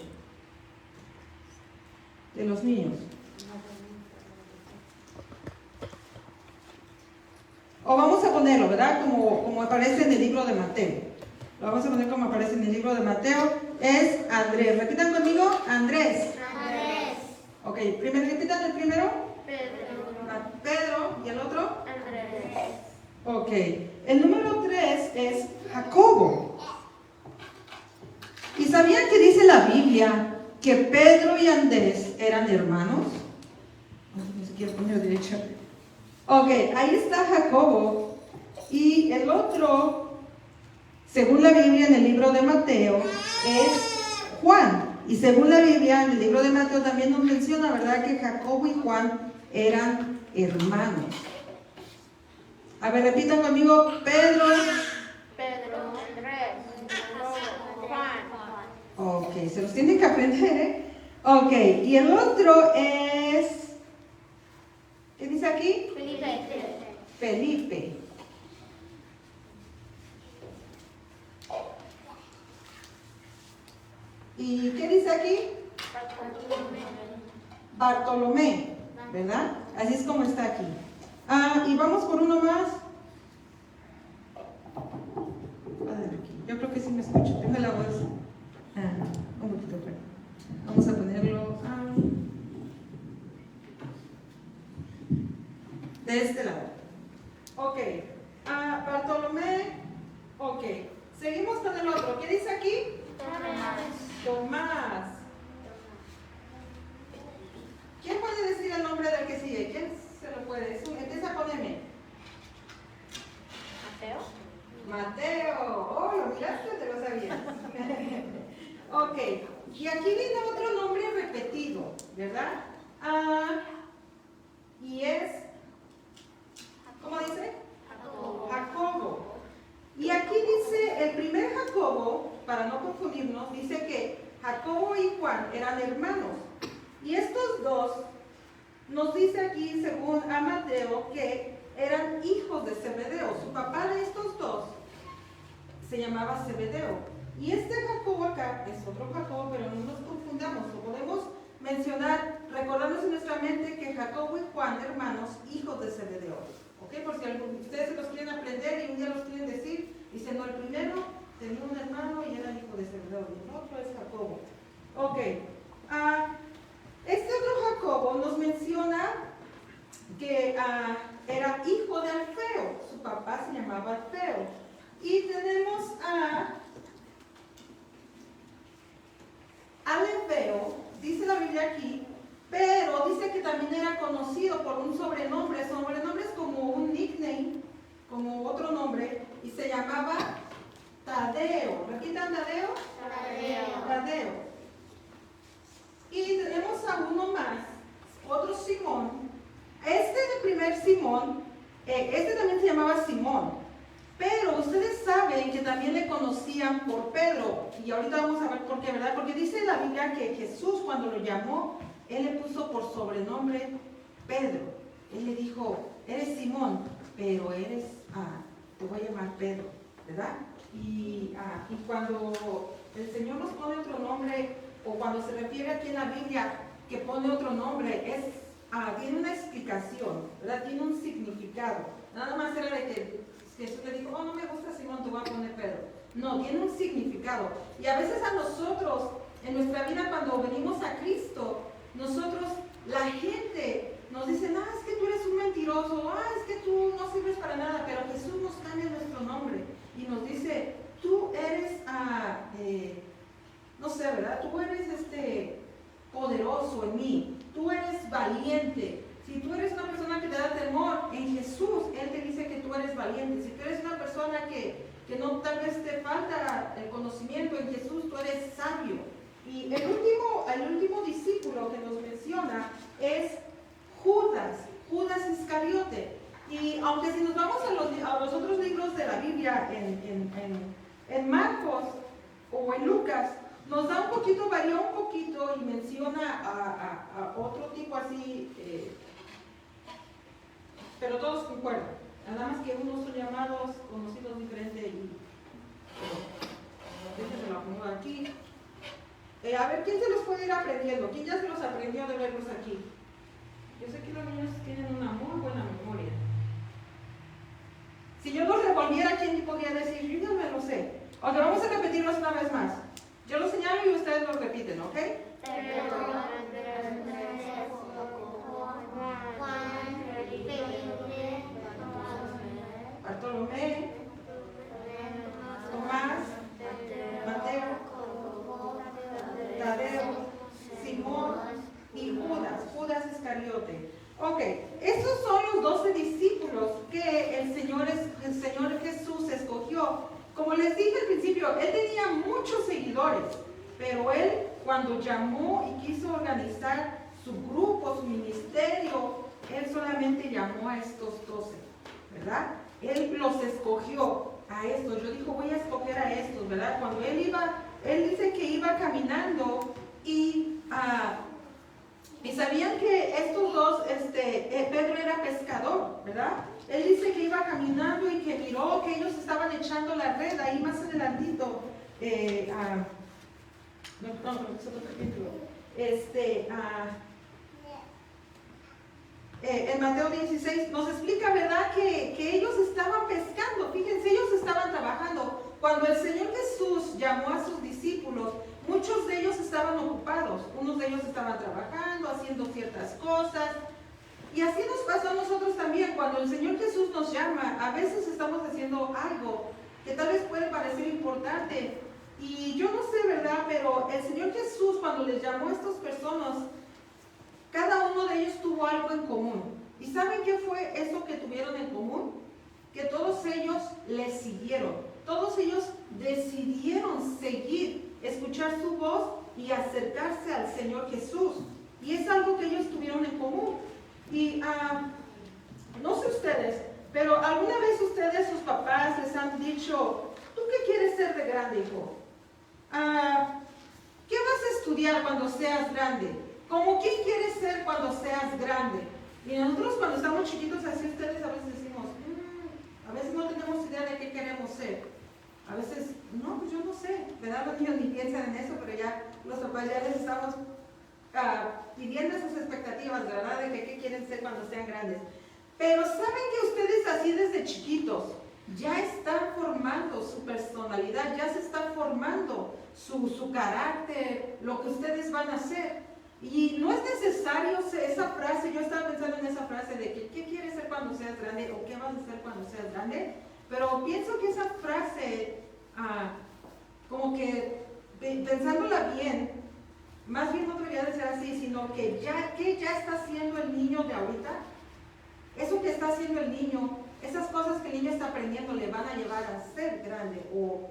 de los niños? O vamos a ponerlo, ¿verdad? Como aparece en el libro de Mateo. Lo vamos a poner como aparece en el libro de Mateo. Es Andrés. Repitan conmigo, Andrés. Andrés. Ok, repitan el primero. Pedro. Pedro. ¿Y el otro? Andrés. Ok. El número 3 es Jacobo. ¿Y sabían que dice la Biblia que Pedro y Andrés eran hermanos? No se quiere poner derecho. Ok, ahí está Jacobo. Y el otro, según la Biblia en el libro de Mateo, es Juan. Y según la Biblia en el libro de Mateo también nos menciona, ¿verdad?, que Jacobo y Juan eran hermanos. A ver, repitan conmigo, Pedro. Andrés. Juan. Ok, se los tienen que aprender, ¿eh? Ok, y el otro es, ¿qué dice aquí? Felipe. ¿Y qué dice aquí? Bartolomé, ¿verdad? Así es como está aquí. Y vamos por uno más. Yo creo que sí me escucho. Tengo la voz un poquito fuera. Vamos a ponerlo de este lado. Ok. Bartolomé. Ok. Seguimos con el otro. ¿Qué dice aquí? Tomás. ¿Quién puede decir el nombre del que sigue? ¿Quién se lo puede decir? Empieza con M. Mateo. Oh, lo miraste, te lo sabías. Ok. Y aquí viene otro nombre repetido, ¿verdad? Y es, ¿cómo dice? Jacobo. Y aquí dice, el primer Jacobo, para no confundirnos, dice que Jacobo y Juan eran hermanos. Y estos dos, nos dice aquí, según a Mateo, que eran hijos de Zebedeo. Su papá de estos dos se llamaba Zebedeo. Y este Jacobo acá es otro Jacobo, pero no nos confundamos. Lo podemos mencionar, recordarnos en nuestra mente que Jacobo y Juan, hermanos, hijos de Zebedeo. ¿Ok? Por si ustedes se los quieren aprender y un día los quieren decir, diciendo, el primero tenía un hermano y era hijo de Zebedeo, y el otro es Jacobo. Ok. Este otro Jacobo nos menciona que era hijo de Alfeo. Su papá se llamaba Alfeo. Y tenemos a Alfeo, dice la Biblia aquí, pero dice que también era conocido por un sobrenombre. Sobrenombre es como un nickname, como otro nombre, y se llamaba Tadeo. ¿Repitan Tadeo? Tadeo. Y tenemos a uno más, otro Simón. Este de primer Simón, este también se llamaba Simón. Pero ustedes saben que también le conocían por Pedro. Y ahorita vamos a ver por qué, ¿verdad? Porque dice la Biblia que Jesús, cuando lo llamó, Él le puso por sobrenombre Pedro. Él le dijo, eres Simón, pero eres, te voy a llamar Pedro, ¿verdad? Y cuando el Señor nos pone otro nombre, o cuando se refiere aquí en la Biblia que pone otro nombre, tiene una explicación, ¿verdad? Tiene un significado. Nada más era de que Jesús le dijo, oh, no me gusta Simón, te voy a poner Pedro. No, tiene un significado. Y a veces a nosotros, en nuestra vida, cuando venimos a Cristo, nosotros, la gente nos dice, es que tú eres un mentiroso, es que tú no sirves para nada, pero Jesús nos cambia nuestro nombre y nos dice, tú eres, no sé, ¿verdad? Tú eres poderoso en mí, tú eres valiente. Si tú eres una persona que te da temor, en Jesús, Él te dice que tú eres valiente. Si tú eres una persona que no, tal vez te falta el conocimiento, en Jesús tú eres sabio. Y el último discípulo que nos menciona es Judas Iscariote. Y aunque si nos vamos a los otros libros de la Biblia, en Marcos o en Lucas, nos da varía un poquito y menciona a otro tipo así, pero todos concuerdan. Nada más que unos son llamados, conocidos diferente y déjenme lo acomodo aquí. A ver, ¿quién se los puede ir aprendiendo? ¿Quién ya se los aprendió de verlos aquí? Yo sé que los niños tienen una muy buena memoria. Si yo los revolviera, ¿quién podría decir? Yo ya me lo sé. Ok, vamos a repetirlos una vez más. Yo los señalo y ustedes los repiten, ¿ok? Bartolomé, Tomás, Mateo, Tadeo, Simón y Judas Iscariote. Ok, estos son los 12 discípulos que el Señor Jesús escogió. Como les dije al principio, Él tenía muchos seguidores, pero Él, cuando llamó y quiso organizar su grupo, su ministerio, Él solamente llamó a estos 12, ¿verdad? Él los escogió a estos. Yo digo, voy a escoger a estos, ¿verdad? Cuando Él dice que iba caminando y sabían que estos dos, Pedro era pescador, ¿verdad? Él dice que iba caminando y que miró que ellos estaban echando la red ahí más adelantito. En Mateo 16 nos explica, ¿verdad? Que ellos estaban pescando. Fíjense, ellos estaban trabajando. Cuando el Señor Jesús llamó a sus discípulos, muchos de ellos estaban ocupados. Unos de ellos estaban trabajando, haciendo ciertas cosas. Y así nos pasa a nosotros también. Cuando el Señor Jesús nos llama, a veces estamos haciendo algo que tal vez puede parecer importante. Y yo no sé, ¿verdad? Pero el Señor Jesús, cuando les llamó a estas personas, cada uno de ellos tuvo algo en común. ¿Y saben qué fue eso que tuvieron en común? Que todos ellos le siguieron. Todos ellos decidieron seguir, escuchar su voz y acercarse al Señor Jesús. Y es algo que ellos tuvieron en común. Y no sé ustedes, pero ¿alguna vez ustedes, sus papás, les han dicho, ¿tú qué quieres ser de grande, hijo? ¿Qué vas a estudiar cuando seas grande? ¿Cómo quién quieres ser cuando seas grande? Y nosotros cuando estamos chiquitos así, ustedes a veces decimos, a veces no tenemos idea de qué queremos ser. A veces, no, pues yo no sé, ¿verdad? Los niños ni piensan en eso, pero ya los papás ya les estamos pidiendo sus expectativas, ¿verdad? De que qué quieren ser cuando sean grandes. Pero ¿saben que ustedes así desde chiquitos ya están formando su personalidad, ya se está formando su carácter, lo que ustedes van a hacer? Y no es necesario esa frase, yo estaba pensando en esa frase de que ¿qué quieres ser cuando seas grande? ¿O qué vas a hacer cuando seas grande? Pero pienso que esa frase, como que pensándola bien, más bien no debería de ser así, sino que ya está haciendo el niño de ahorita. Eso que está haciendo el niño, esas cosas que el niño está aprendiendo le van a llevar a ser grande o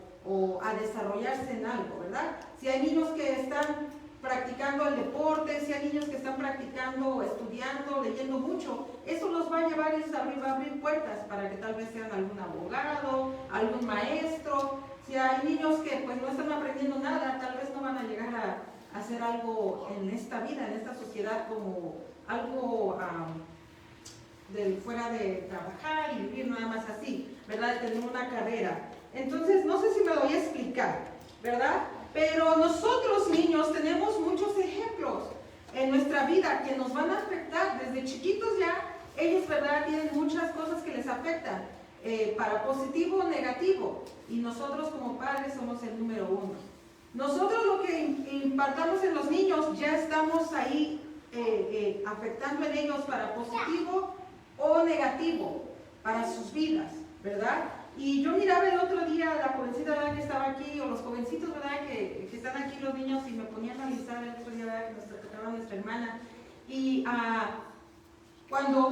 a desarrollarse en algo, ¿verdad? Si hay niños que están practicando el deporte, si hay niños que están practicando, estudiando, leyendo mucho, eso los va a llevar y va a abrir puertas para que tal vez sean algún abogado, algún maestro. Si hay niños que pues no están aprendiendo nada, tal vez no van a llegar hacer algo en esta vida, en esta sociedad, como algo fuera de trabajar y vivir nada más así, ¿verdad? De tener una carrera. Entonces, no sé si me voy a explicar, ¿verdad? Pero nosotros, niños, tenemos muchos ejemplos en nuestra vida que nos van a afectar. Desde chiquitos ya, ellos, ¿verdad?, tienen muchas cosas que les afectan, para positivo o negativo. Y nosotros como padres somos el número uno. Nosotros lo que impartamos en los niños, ya estamos ahí afectando en ellos para positivo o negativo, para sus vidas, ¿verdad? Y yo miraba el otro día a la jovencita, ¿verdad?, que estaba aquí, o los jovencitos, ¿verdad?, que están aquí los niños, y me ponía a analizar el otro día, ¿verdad?, que tocaba nuestra hermana. Y cuando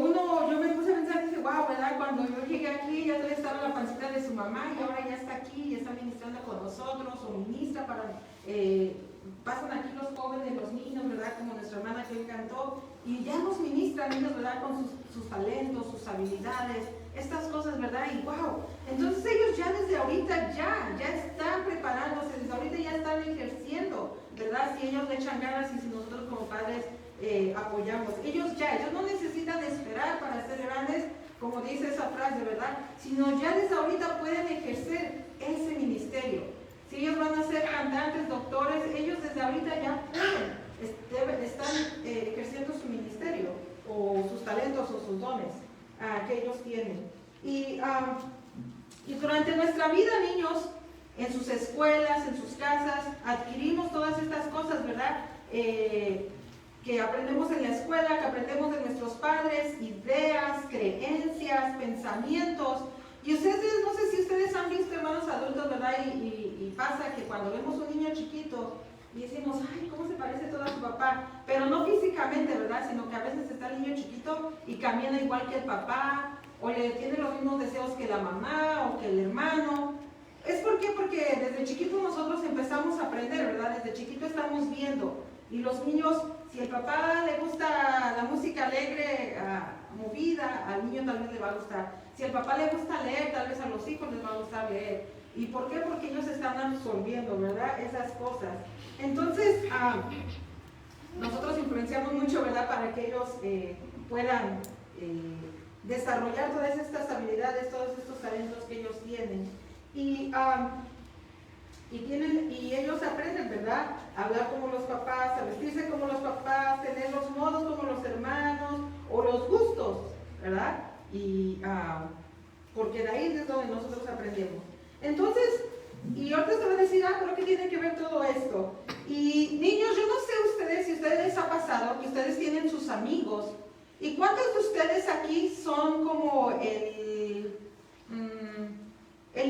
yo me puse a pensar, dije, wow, ¿verdad?, cuando yo llegué aquí, ya todavía estaba la pancita de su mamá, y ahora ya está aquí, y está ministrando con nosotros, o ministra para, pasan aquí los jóvenes, los niños, ¿verdad?, como nuestra hermana que hoy cantó, y ya nos ministran ellos, ¿verdad?, con sus talentos, sus habilidades, estas cosas, ¿verdad? Y wow, entonces ellos ya desde ahorita ya están preparándose, desde ahorita ya están ejerciendo, ¿verdad? Si ellos le echan ganas y si nosotros como padres apoyamos. Ellos no necesitan esperar para ser grandes, como dice esa frase, ¿verdad? Sino ya desde ahorita pueden ejercer ese ministerio. Si ellos van a ser cantantes, doctores, ellos desde ahorita ya están ejerciendo su ministerio, o sus talentos, o sus dones que ellos tienen. Y durante nuestra vida, niños, en sus escuelas, en sus casas, adquirimos todas estas cosas, ¿verdad? Que aprendemos en la escuela, que aprendemos de nuestros padres, ideas, creencias, pensamientos. Y ustedes, no sé si ustedes han visto, hermanos adultos, ¿verdad? Y pasa que cuando vemos un niño chiquito y decimos, ay, ¿cómo se parece todo a su papá? Pero no físicamente, ¿verdad? Sino que a veces está el niño chiquito y camina igual que el papá, o le tiene los mismos deseos que la mamá o que el hermano. ¿Es por qué? Porque desde chiquitos nosotros empezamos a aprender, ¿verdad? Desde chiquito estamos viendo. Y los niños, si el papá le gusta la música alegre, movida, al niño tal vez le va a gustar. Si al papá le gusta leer, tal vez a los hijos les va a gustar leer. ¿Y por qué? Porque ellos están absorbiendo, ¿verdad?, esas cosas. Entonces, nosotros influenciamos mucho, ¿verdad?, para que ellos puedan desarrollar todas estas habilidades, todos estos talentos que ellos tienen. Y ellos aprenden, ¿verdad?, a hablar como los papás, a vestirse como los papás, tener los modos como los hermanos, o los gustos, ¿verdad? Porque de ahí es donde nosotros aprendemos. Entonces, y ahorita te voy a decir, pero ¿qué tiene que ver todo esto? Y niños, yo no sé ustedes, si a ustedes les ha pasado que ustedes tienen sus amigos, y cuántos de ustedes aquí son como el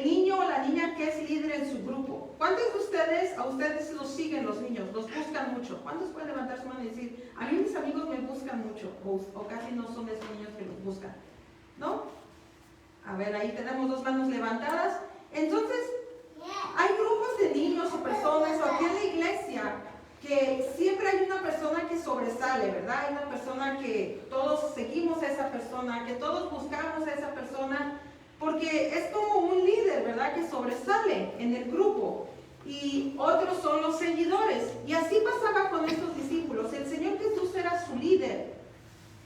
niño o la niña que es líder en su grupo. ¿Cuántos de a ustedes los siguen los niños, los buscan mucho? ¿Cuántos pueden levantar su mano y decir, a mí mis amigos me buscan mucho, o casi no son esos niños que los buscan? ¿No? A ver, ahí tenemos 2 manos levantadas. Entonces, hay grupos de niños o personas, o aquí en la iglesia, que siempre hay una persona que sobresale, ¿verdad? Hay una persona que todos seguimos a esa persona, que todos buscamos a esa persona, porque es como un líder, ¿verdad?, que sobresale en el grupo. Y otros son los seguidores. Y así pasaba con estos discípulos. El Señor Jesús era su líder.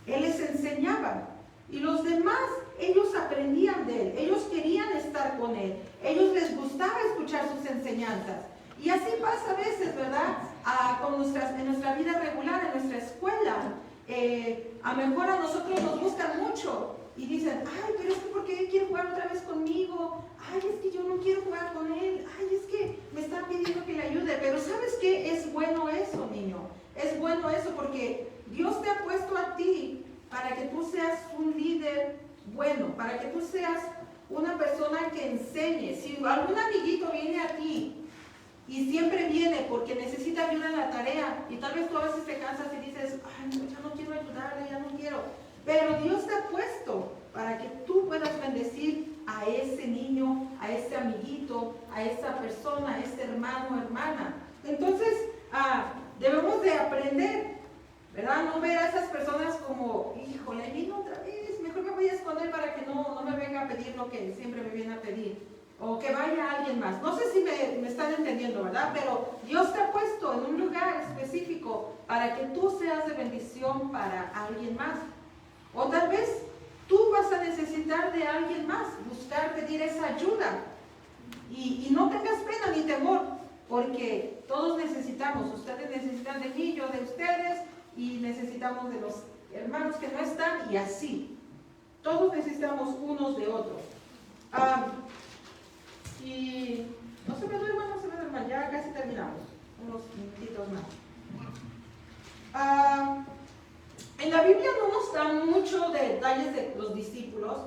Él les enseñaba. Y los demás, ellos aprendían de Él. Ellos querían estar con Él. Ellos les gustaba escuchar sus enseñanzas. Y así pasa a veces, ¿verdad?, en nuestra vida regular, en nuestra escuela. A lo mejor a nosotros nos buscan mucho. Y dicen, ay, pero es que ¿por qué él quiere jugar otra vez conmigo? Ay, es que yo no quiero jugar con él. Ay, es que me está pidiendo que le ayude. Pero ¿sabes qué? Es bueno eso, niño. Es bueno eso porque Dios te ha puesto a ti para que tú seas un líder bueno, para que tú seas una persona que enseñe. Si algún amiguito viene a ti y siempre viene porque necesita ayuda en la tarea, y tal vez tú a veces te cansas y dices, ay, no, ya no quiero ayudarle, ya no quiero. Pero Dios te ha puesto para que tú puedas bendecir a ese niño, a ese amiguito, a esa persona, a ese hermano o hermana. Entonces, debemos de aprender, ¿verdad? No ver a esas personas como, híjole, vino otra vez, mejor me voy a esconder para que no me venga a pedir lo que siempre me viene a pedir. o que vaya alguien más. No sé si me están entendiendo, ¿verdad? Pero Dios te ha puesto en un lugar específico para que tú seas de bendición para alguien más. O tal vez tú vas a necesitar de alguien más, buscar, pedir esa ayuda. Y no tengas pena ni temor, porque todos necesitamos. Ustedes necesitan de mí, yo de ustedes, y necesitamos de los hermanos que no están, y así. Todos necesitamos unos de otros. Y no se me duerman, ya casi terminamos. Unos minutitos más. En la Biblia no nos dan muchos detalles de los discípulos,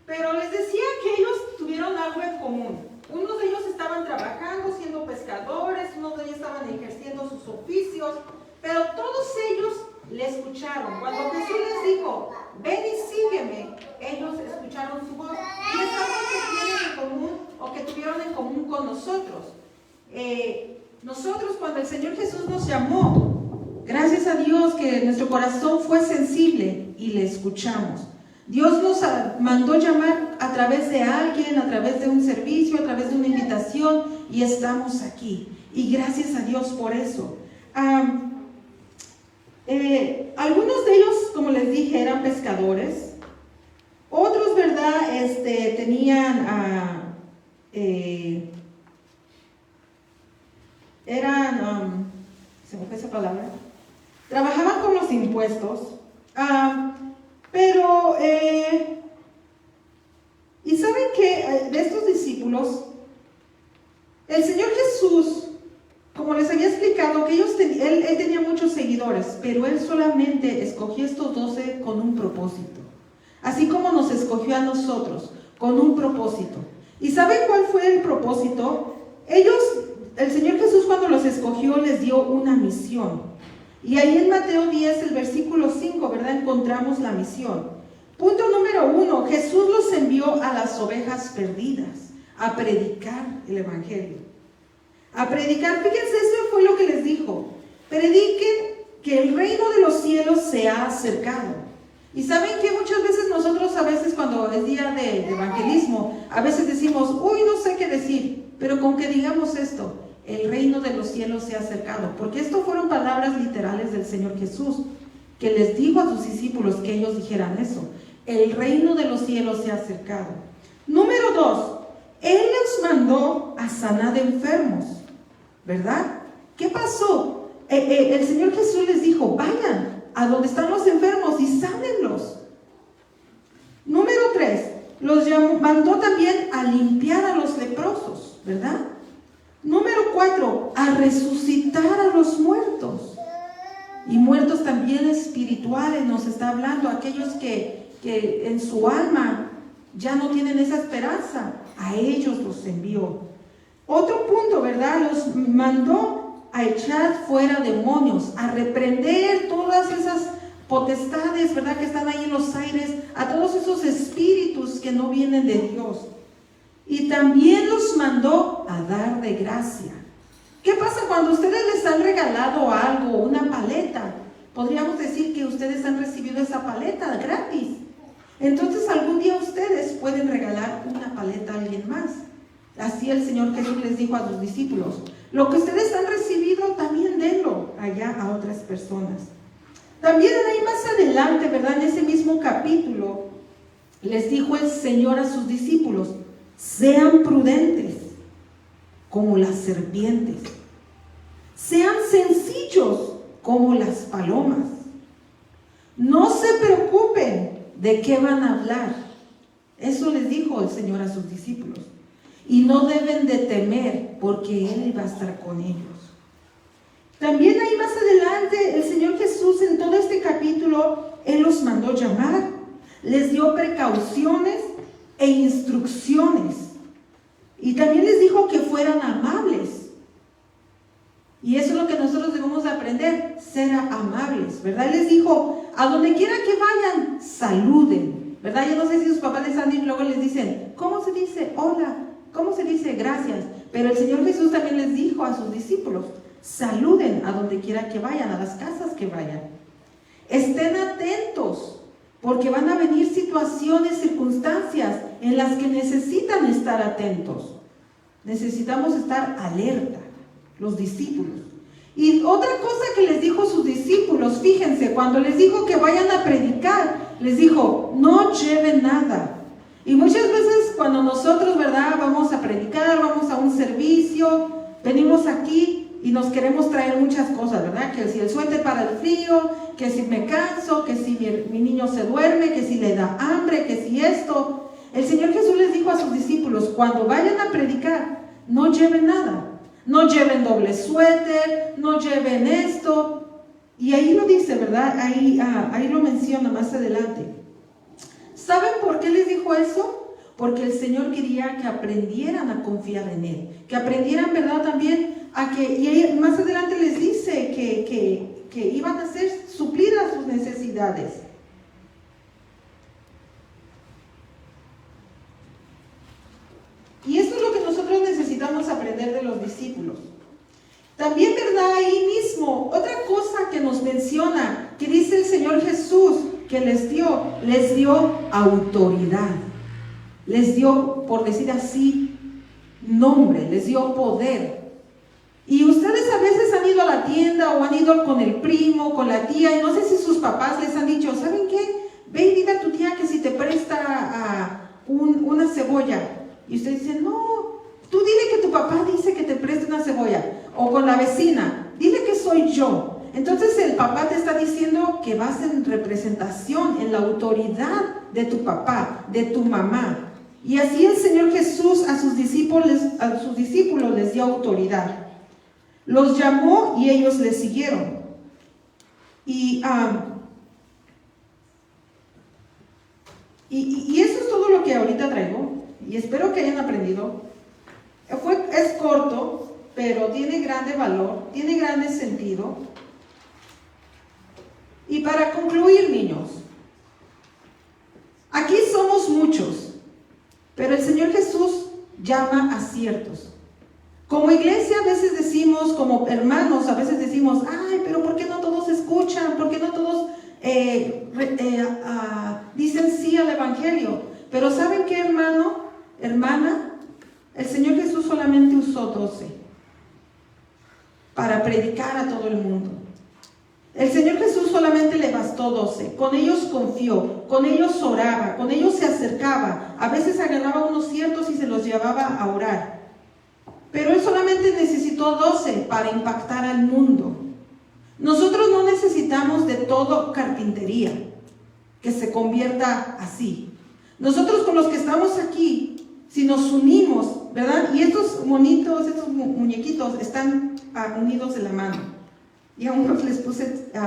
pero les decía que ellos tuvieron algo en común. Unos de ellos estaban trabajando, siendo pescadores, unos de ellos estaban ejerciendo sus oficios, pero todos ellos le escucharon. Cuando Jesús les dijo, ven y sígueme, ellos escucharon su voz. Y es algo que tienen en común, o que tuvieron en común con nosotros. Nosotros, cuando el Señor Jesús nos llamó, gracias a Dios que nuestro corazón fue sensible y le escuchamos. Dios nos mandó llamar a través de alguien, a través de un servicio, a través de una invitación, y estamos aquí. Y gracias a Dios por eso. Algunos de ellos, como les dije, eran pescadores. Otros, ¿verdad? Tenían, se me fue esa palabra. Trabajaban con los impuestos. Pero, y saben que de estos discípulos, el Señor Jesús, como les había explicado, que él tenía muchos seguidores, pero Él solamente escogió estos 12 con un propósito. Así como nos escogió a nosotros, con un propósito. ¿Y saben cuál fue el propósito? El Señor Jesús, cuando los escogió, les dio una misión. Y ahí en Mateo 10, el versículo 5, ¿verdad? Encontramos la misión. Punto número 1, Jesús los envió a las ovejas perdidas, a predicar el Evangelio. A predicar, fíjense, eso fue lo que les dijo. Prediquen que el reino de los cielos se ha acercado. Y saben que muchas veces nosotros, a veces cuando es día de evangelismo, a veces decimos, uy, no sé qué decir, pero con que digamos esto, el reino de los cielos se ha acercado, porque esto fueron palabras literales del Señor Jesús, que les dijo a sus discípulos que ellos dijeran eso, el reino de los cielos se ha acercado. Número 2, Él les mandó a sanar enfermos, ¿verdad? ¿Qué pasó? El Señor Jesús les dijo, vayan a donde están los enfermos y sánenlos. Número 3, los mandó también a limpiar a los leprosos, ¿verdad? Número 4, a resucitar a los muertos. Y muertos también espirituales, nos está hablando, aquellos que en su alma ya no tienen esa esperanza, a ellos los envió. Otro punto, ¿verdad? Los mandó a echar fuera demonios, a reprender todas esas potestades, ¿verdad? Que están ahí en los aires, a todos esos espíritus que no vienen de Dios. Y también los mandó a dar de gracia. ¿Qué pasa cuando ustedes les han regalado algo, una paleta? Podríamos decir que ustedes han recibido esa paleta gratis. Entonces algún día ustedes pueden regalar una paleta a alguien más. Así el Señor Jesús les dijo a sus discípulos, lo que ustedes han recibido también denlo allá a otras personas. También ahí más adelante, ¿verdad? En ese mismo capítulo, les dijo el Señor a sus discípulos, sean prudentes como las serpientes, sean sencillos como las palomas, no se preocupen de qué van a hablar. Eso les dijo el Señor a sus discípulos. Y no deben de temer porque Él va a estar con ellos. También ahí más adelante el Señor Jesús en todo este capítulo, Él los mandó llamar, les dio precauciones e instrucciones. Y también les dijo que fueran amables. Y eso es lo que nosotros debemos de aprender, ser amables, ¿verdad? Él les dijo, a donde quiera que vayan, saluden, ¿verdad? Yo no sé si sus papás les han dicho, luego les dicen, ¿cómo se dice hola? ¿Cómo se dice gracias? Pero el Señor Jesús también les dijo a sus discípulos, saluden a donde quiera que vayan, a las casas que vayan. Estén atentos, porque van a venir situaciones, circunstancias en las que necesitan estar atentos. Necesitamos estar alerta, los discípulos. Y otra cosa que les dijo a sus discípulos, fíjense, cuando les dijo que vayan a predicar, les dijo, no lleven nada. Y muchas veces cuando nosotros, ¿verdad?, vamos a predicar, vamos a un servicio, venimos aquí y nos queremos traer muchas cosas, ¿verdad? Que si el suéter para el frío, que si me canso, que si mi niño se duerme, que si le da hambre, que si esto. El Señor Jesús les dijo a sus discípulos, cuando vayan a predicar, no lleven nada. No lleven doble suéter, no lleven esto. Y ahí lo dice, ¿verdad? Ahí lo menciona más adelante. ¿Saben por qué les dijo eso? Porque el Señor quería que aprendieran a confiar en Él. Que aprendieran, ¿verdad? También y más adelante les dice que iban a ser suplidas sus necesidades. Y esto es lo que nosotros necesitamos aprender de los discípulos. También, ¿verdad? Ahí mismo, otra cosa que nos menciona, que dice el Señor Jesús, que les dio autoridad. Les dio, por decir así, nombre, les dio poder. Y ustedes a veces han ido a la tienda o han ido con el primo, con la tía, y no sé si sus papás les han dicho, ¿saben qué? Ve y dile a tu tía que si te presta una cebolla. Y usted dice, no, tú dile que tu papá dice que te preste una cebolla. O con la vecina, dile que soy yo. Entonces el papá te está diciendo que vas en representación, en la autoridad de tu papá, de tu mamá. Y así el Señor Jesús a sus discípulos les dio autoridad. Los llamó y ellos le siguieron. Y eso es todo lo que ahorita traigo. Y espero que hayan aprendido. Es corto, pero tiene grande valor, tiene grande sentido. Y para concluir, niños, aquí somos muchos, pero el Señor Jesús llama a ciertos. Como iglesia a veces decimos, como hermanos a veces decimos, ay, pero ¿por qué no todos escuchan? ¿Por qué no todos dicen sí al Evangelio? Pero ¿saben qué, hermano? Hermana, el Señor Jesús solamente usó 12 para predicar a todo el mundo. El Señor Jesús solamente le bastó 12. Con ellos confió, con ellos oraba, con ellos se acercaba. A veces agarraba unos ciertos y se los llevaba a orar. Pero Él solamente necesitó 12 para impactar al mundo. Nosotros no necesitamos de todo carpintería que se convierta así. Nosotros con los que estamos aquí, si nos unimos, ¿verdad? Y estos monitos, estos muñequitos están unidos de la mano. Y a unos les puse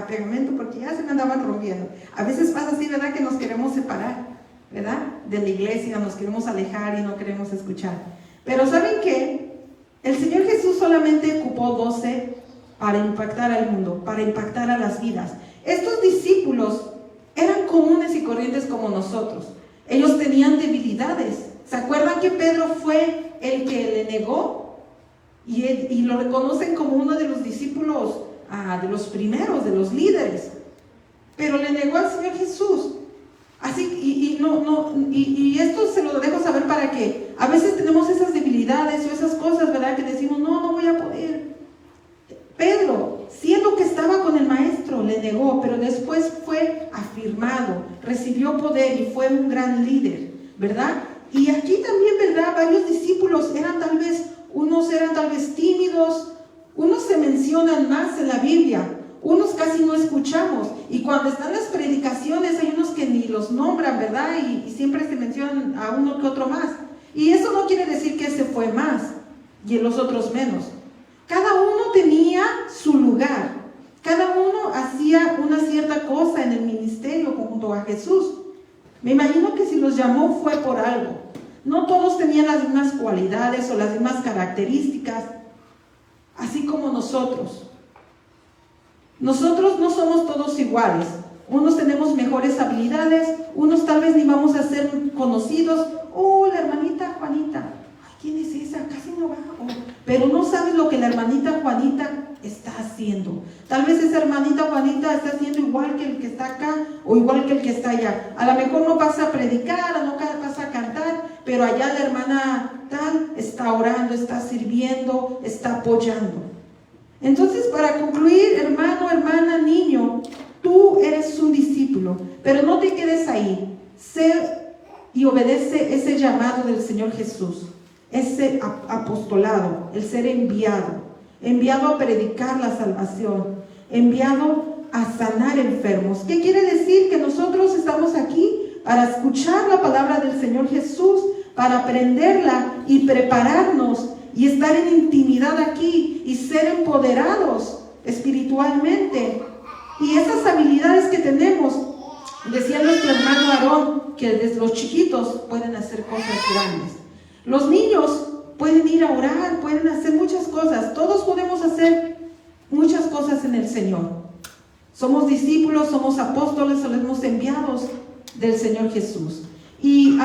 pegamento porque ya se me andaban rompiendo. A veces pasa así, ¿verdad? Que nos queremos separar, ¿verdad? De la iglesia, nos queremos alejar y no queremos escuchar. Pero ¿saben qué? El Señor Jesús solamente ocupó 12 para impactar al mundo, para impactar a las vidas. Estos discípulos eran comunes y corrientes como nosotros. Ellos tenían debilidades. ¿Se acuerdan que Pedro fue el que le negó? Y lo reconocen como uno de los discípulos, de los primeros, de los líderes. Pero le negó al Señor Jesús. Así, y esto se lo dejo saber para que a veces tenemos esas debilidades o esas cosas, ¿verdad? Que decimos, no voy a poder. Pedro, siendo que estaba con el maestro, le negó, pero después fue afirmado, recibió poder y fue un gran líder, ¿verdad? Y aquí también, ¿verdad? Varios discípulos unos eran tal vez tímidos, unos se mencionan más en la Biblia, unos casi no escuchamos, y cuando están las predicaciones hay unos que ni los nombran, ¿verdad? Y siempre se mencionan a uno que otro más. Y eso no quiere decir que ese fue más y los otros menos. Cada uno tenía su lugar, cada uno hacía una cierta cosa en el ministerio junto a Jesús. Me imagino que si los llamó fue por algo. No todos tenían las mismas cualidades o las mismas características, así como nosotros. Nosotros no somos todos iguales. Unos tenemos mejores habilidades, unos tal vez ni vamos a ser conocidos. Oh, la hermanita Juanita. Ay, ¿quién es esa? Casi no va. Oh, pero no sabes lo que la hermanita Juanita está haciendo. Tal vez esa hermanita Juanita está haciendo igual que el que está acá o igual que el que está allá. A lo mejor no pasa a predicar, no pasa a cantar, pero allá la hermana tal está orando, está sirviendo, está apoyando. Entonces, para concluir, hermano, hermana, niño, tú eres un discípulo, pero no te quedes ahí. Sé y obedece ese llamado del Señor Jesús, ese apostolado, el ser enviado a predicar la salvación, enviado a sanar enfermos. ¿Qué quiere decir? Que nosotros estamos aquí para escuchar la palabra del Señor Jesús, para aprenderla y prepararnos y estar en intimidad aquí y ser empoderados espiritualmente. Y esas habilidades que tenemos, decía nuestro hermano Aarón, que desde los chiquitos pueden hacer cosas grandes. Los niños pueden ir a orar, pueden hacer muchas cosas. Todos podemos hacer muchas cosas en el Señor. Somos discípulos, somos apóstoles, somos enviados del Señor Jesús. Y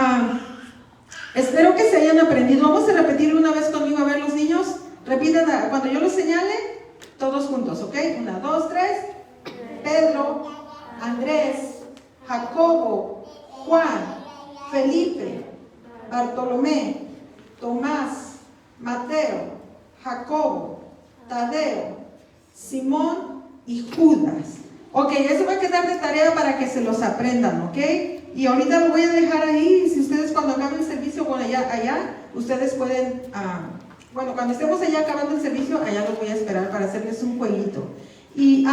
espero que se hayan aprendido. Vamos a repetir una vez conmigo, a ver los niños. Repiten cuando yo los señale, todos juntos, ¿ok? 1, 2, 3. Pedro, Andrés, Jacobo, Juan, Felipe, Bartolomé, Tomás, Mateo, Jacobo, Tadeo, Simón y Judas. Ok, eso va a quedar de tarea para que se los aprendan, ¿ok? Y ahorita lo voy a dejar ahí. Si ustedes cuando acaben el servicio, bueno, allá ustedes pueden, bueno, cuando estemos allá acabando el servicio, allá los voy a esperar para hacerles un jueguito. Y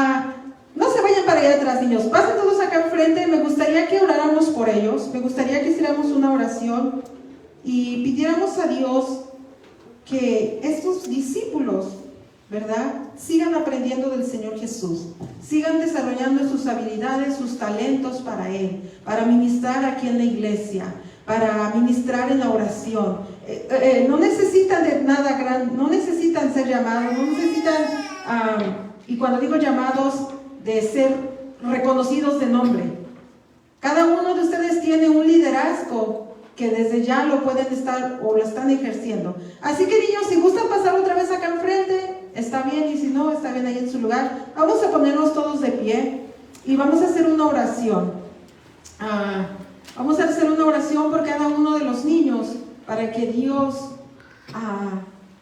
no se vayan para allá atrás, niños. Pasen todos acá enfrente. Me gustaría que oráramos por ellos. Me gustaría que hiciéramos una oración y pidiéramos a Dios que estos discípulos, ¿verdad?, sigan aprendiendo del Señor Jesús, sigan desarrollando sus habilidades, sus talentos para Él, para ministrar aquí en la iglesia, para ministrar en la oración. No necesitan de nada grande, no necesitan ser llamados, no necesitan, y cuando digo llamados, de ser reconocidos de nombre. Cada uno de ustedes tiene un liderazgo que desde ya lo pueden estar o lo están ejerciendo. Así que niños, si gustan pasar otra vez acá enfrente, está bien, y si no, está bien ahí en su lugar. Vamos a ponernos todos de pie y vamos a hacer una oración. Vamos a hacer una oración por cada uno de los niños para que Dios,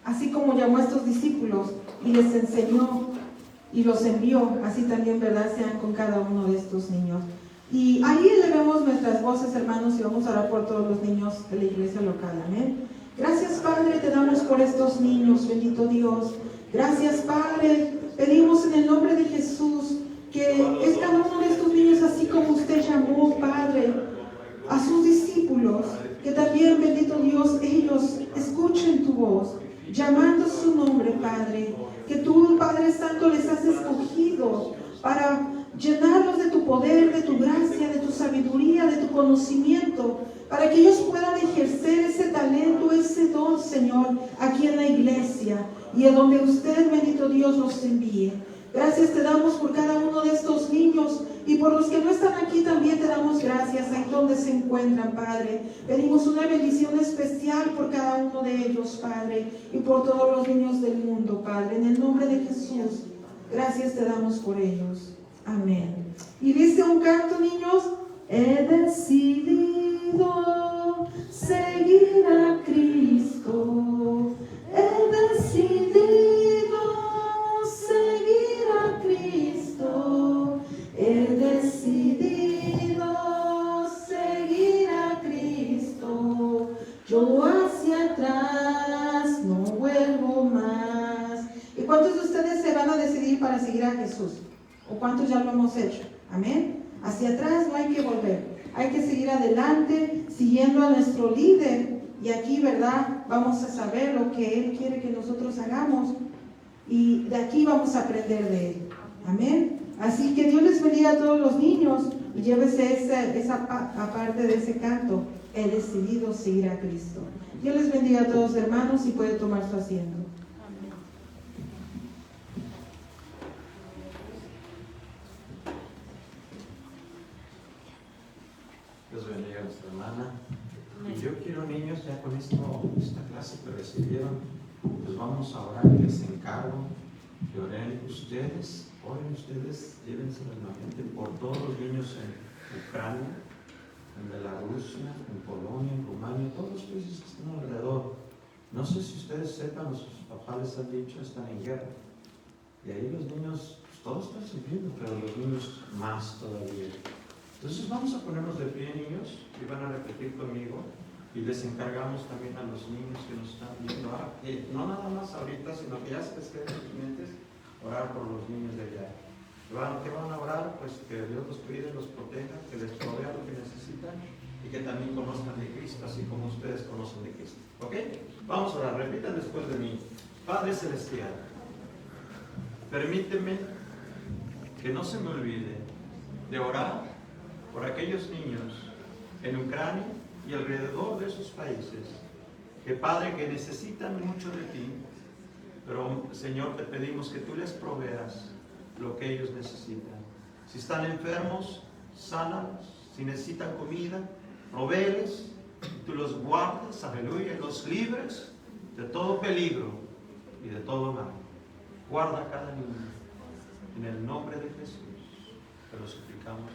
así como llamó a estos discípulos y les enseñó y los envió, así también, ¿verdad?, sean con cada uno de estos niños. Y ahí elevemos nuestras voces, hermanos, y vamos a orar por todos los niños de la iglesia local. Amén. Gracias, Padre, te damos por estos niños, bendito Dios. Gracias, Padre. Pedimos en el nombre de Jesús que es cada uno de estos niños, así como usted llamó, Padre, a sus discípulos, que también, bendito Dios, ellos escuchen tu voz, llamando su nombre, Padre. Que tú, Padre Santo, les has escogido para llenarlos de tu poder, de tu gracia, de tu sabiduría, de tu conocimiento, para que ellos puedan ejercer ese talento, ese don, Señor, aquí en la iglesia y a donde usted, bendito Dios, los envíe. Gracias te damos por cada uno de estos niños y por los que no están aquí también te damos gracias ahí donde se encuentran, Padre. Pedimos una bendición especial por cada uno de ellos, Padre, y por todos los niños del mundo, Padre. En el nombre de Jesús, gracias te damos por ellos. Amén. Y dice un canto, niños: he decidido seguir a Cristo. He decidido seguir a Cristo. He decidido seguir a Cristo. Yo hacia atrás no vuelvo más. ¿Y cuántos de ustedes se van a decidir para seguir a Jesús? ¿O cuántos ya lo hemos hecho? Amén. Hacia atrás no hay que volver. Hay que seguir adelante, siguiendo a nuestro líder. Y aquí, ¿verdad?, vamos a saber lo que Él quiere que nosotros hagamos. Y de aquí vamos a aprender de Él. Amén. Así que Dios les bendiga a todos los niños. Y llévese esa parte de ese canto: he decidido seguir a Cristo. Dios les bendiga a todos, hermanos, y puede tomar su asiento. Dios bendiga a nuestra hermana. Y yo quiero, niños, ya con esta clase que recibieron, pues vamos a orar y les encargo que oren ustedes, llévenselo en la mente por todos los niños en Ucrania, en Bielorrusia, en Polonia, en Rumania, todos los países que están alrededor. No sé si ustedes sepan, o sus papás les han dicho, están en guerra. Y ahí los niños, pues, todos están sufriendo, pero los niños más todavía. Entonces vamos a ponernos de pie, niños, y van a repetir conmigo. Y les encargamos también a los niños que nos están viendo, que no nada más ahorita, sino que ya se les queden en sus mentes, orar por los niños de allá. ¿Qué van a orar? Pues que Dios los cuide, los proteja, que les provea lo que necesitan y que también conozcan de Cristo, así como ustedes conocen de Cristo. ¿Ok? Vamos a orar, repitan después de mí. Padre Celestial, permíteme que no se me olvide de orar por aquellos niños en Ucrania y alrededor de esos países, que Padre, que necesitan mucho de ti, pero Señor, te pedimos que tú les proveas lo que ellos necesitan. Si están enfermos, sánalos. Si necesitan comida, provéeles, y tú los guardes, aleluya, y los libres de todo peligro y de todo mal. Guarda a cada niño, en el nombre de Jesús, te lo suplicamos.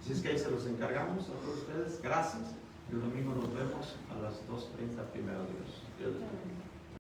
Así es que ahí se los encargamos a todos ustedes. Gracias. Y el domingo nos vemos a las 2:30 primero Dios. Dios les bendiga.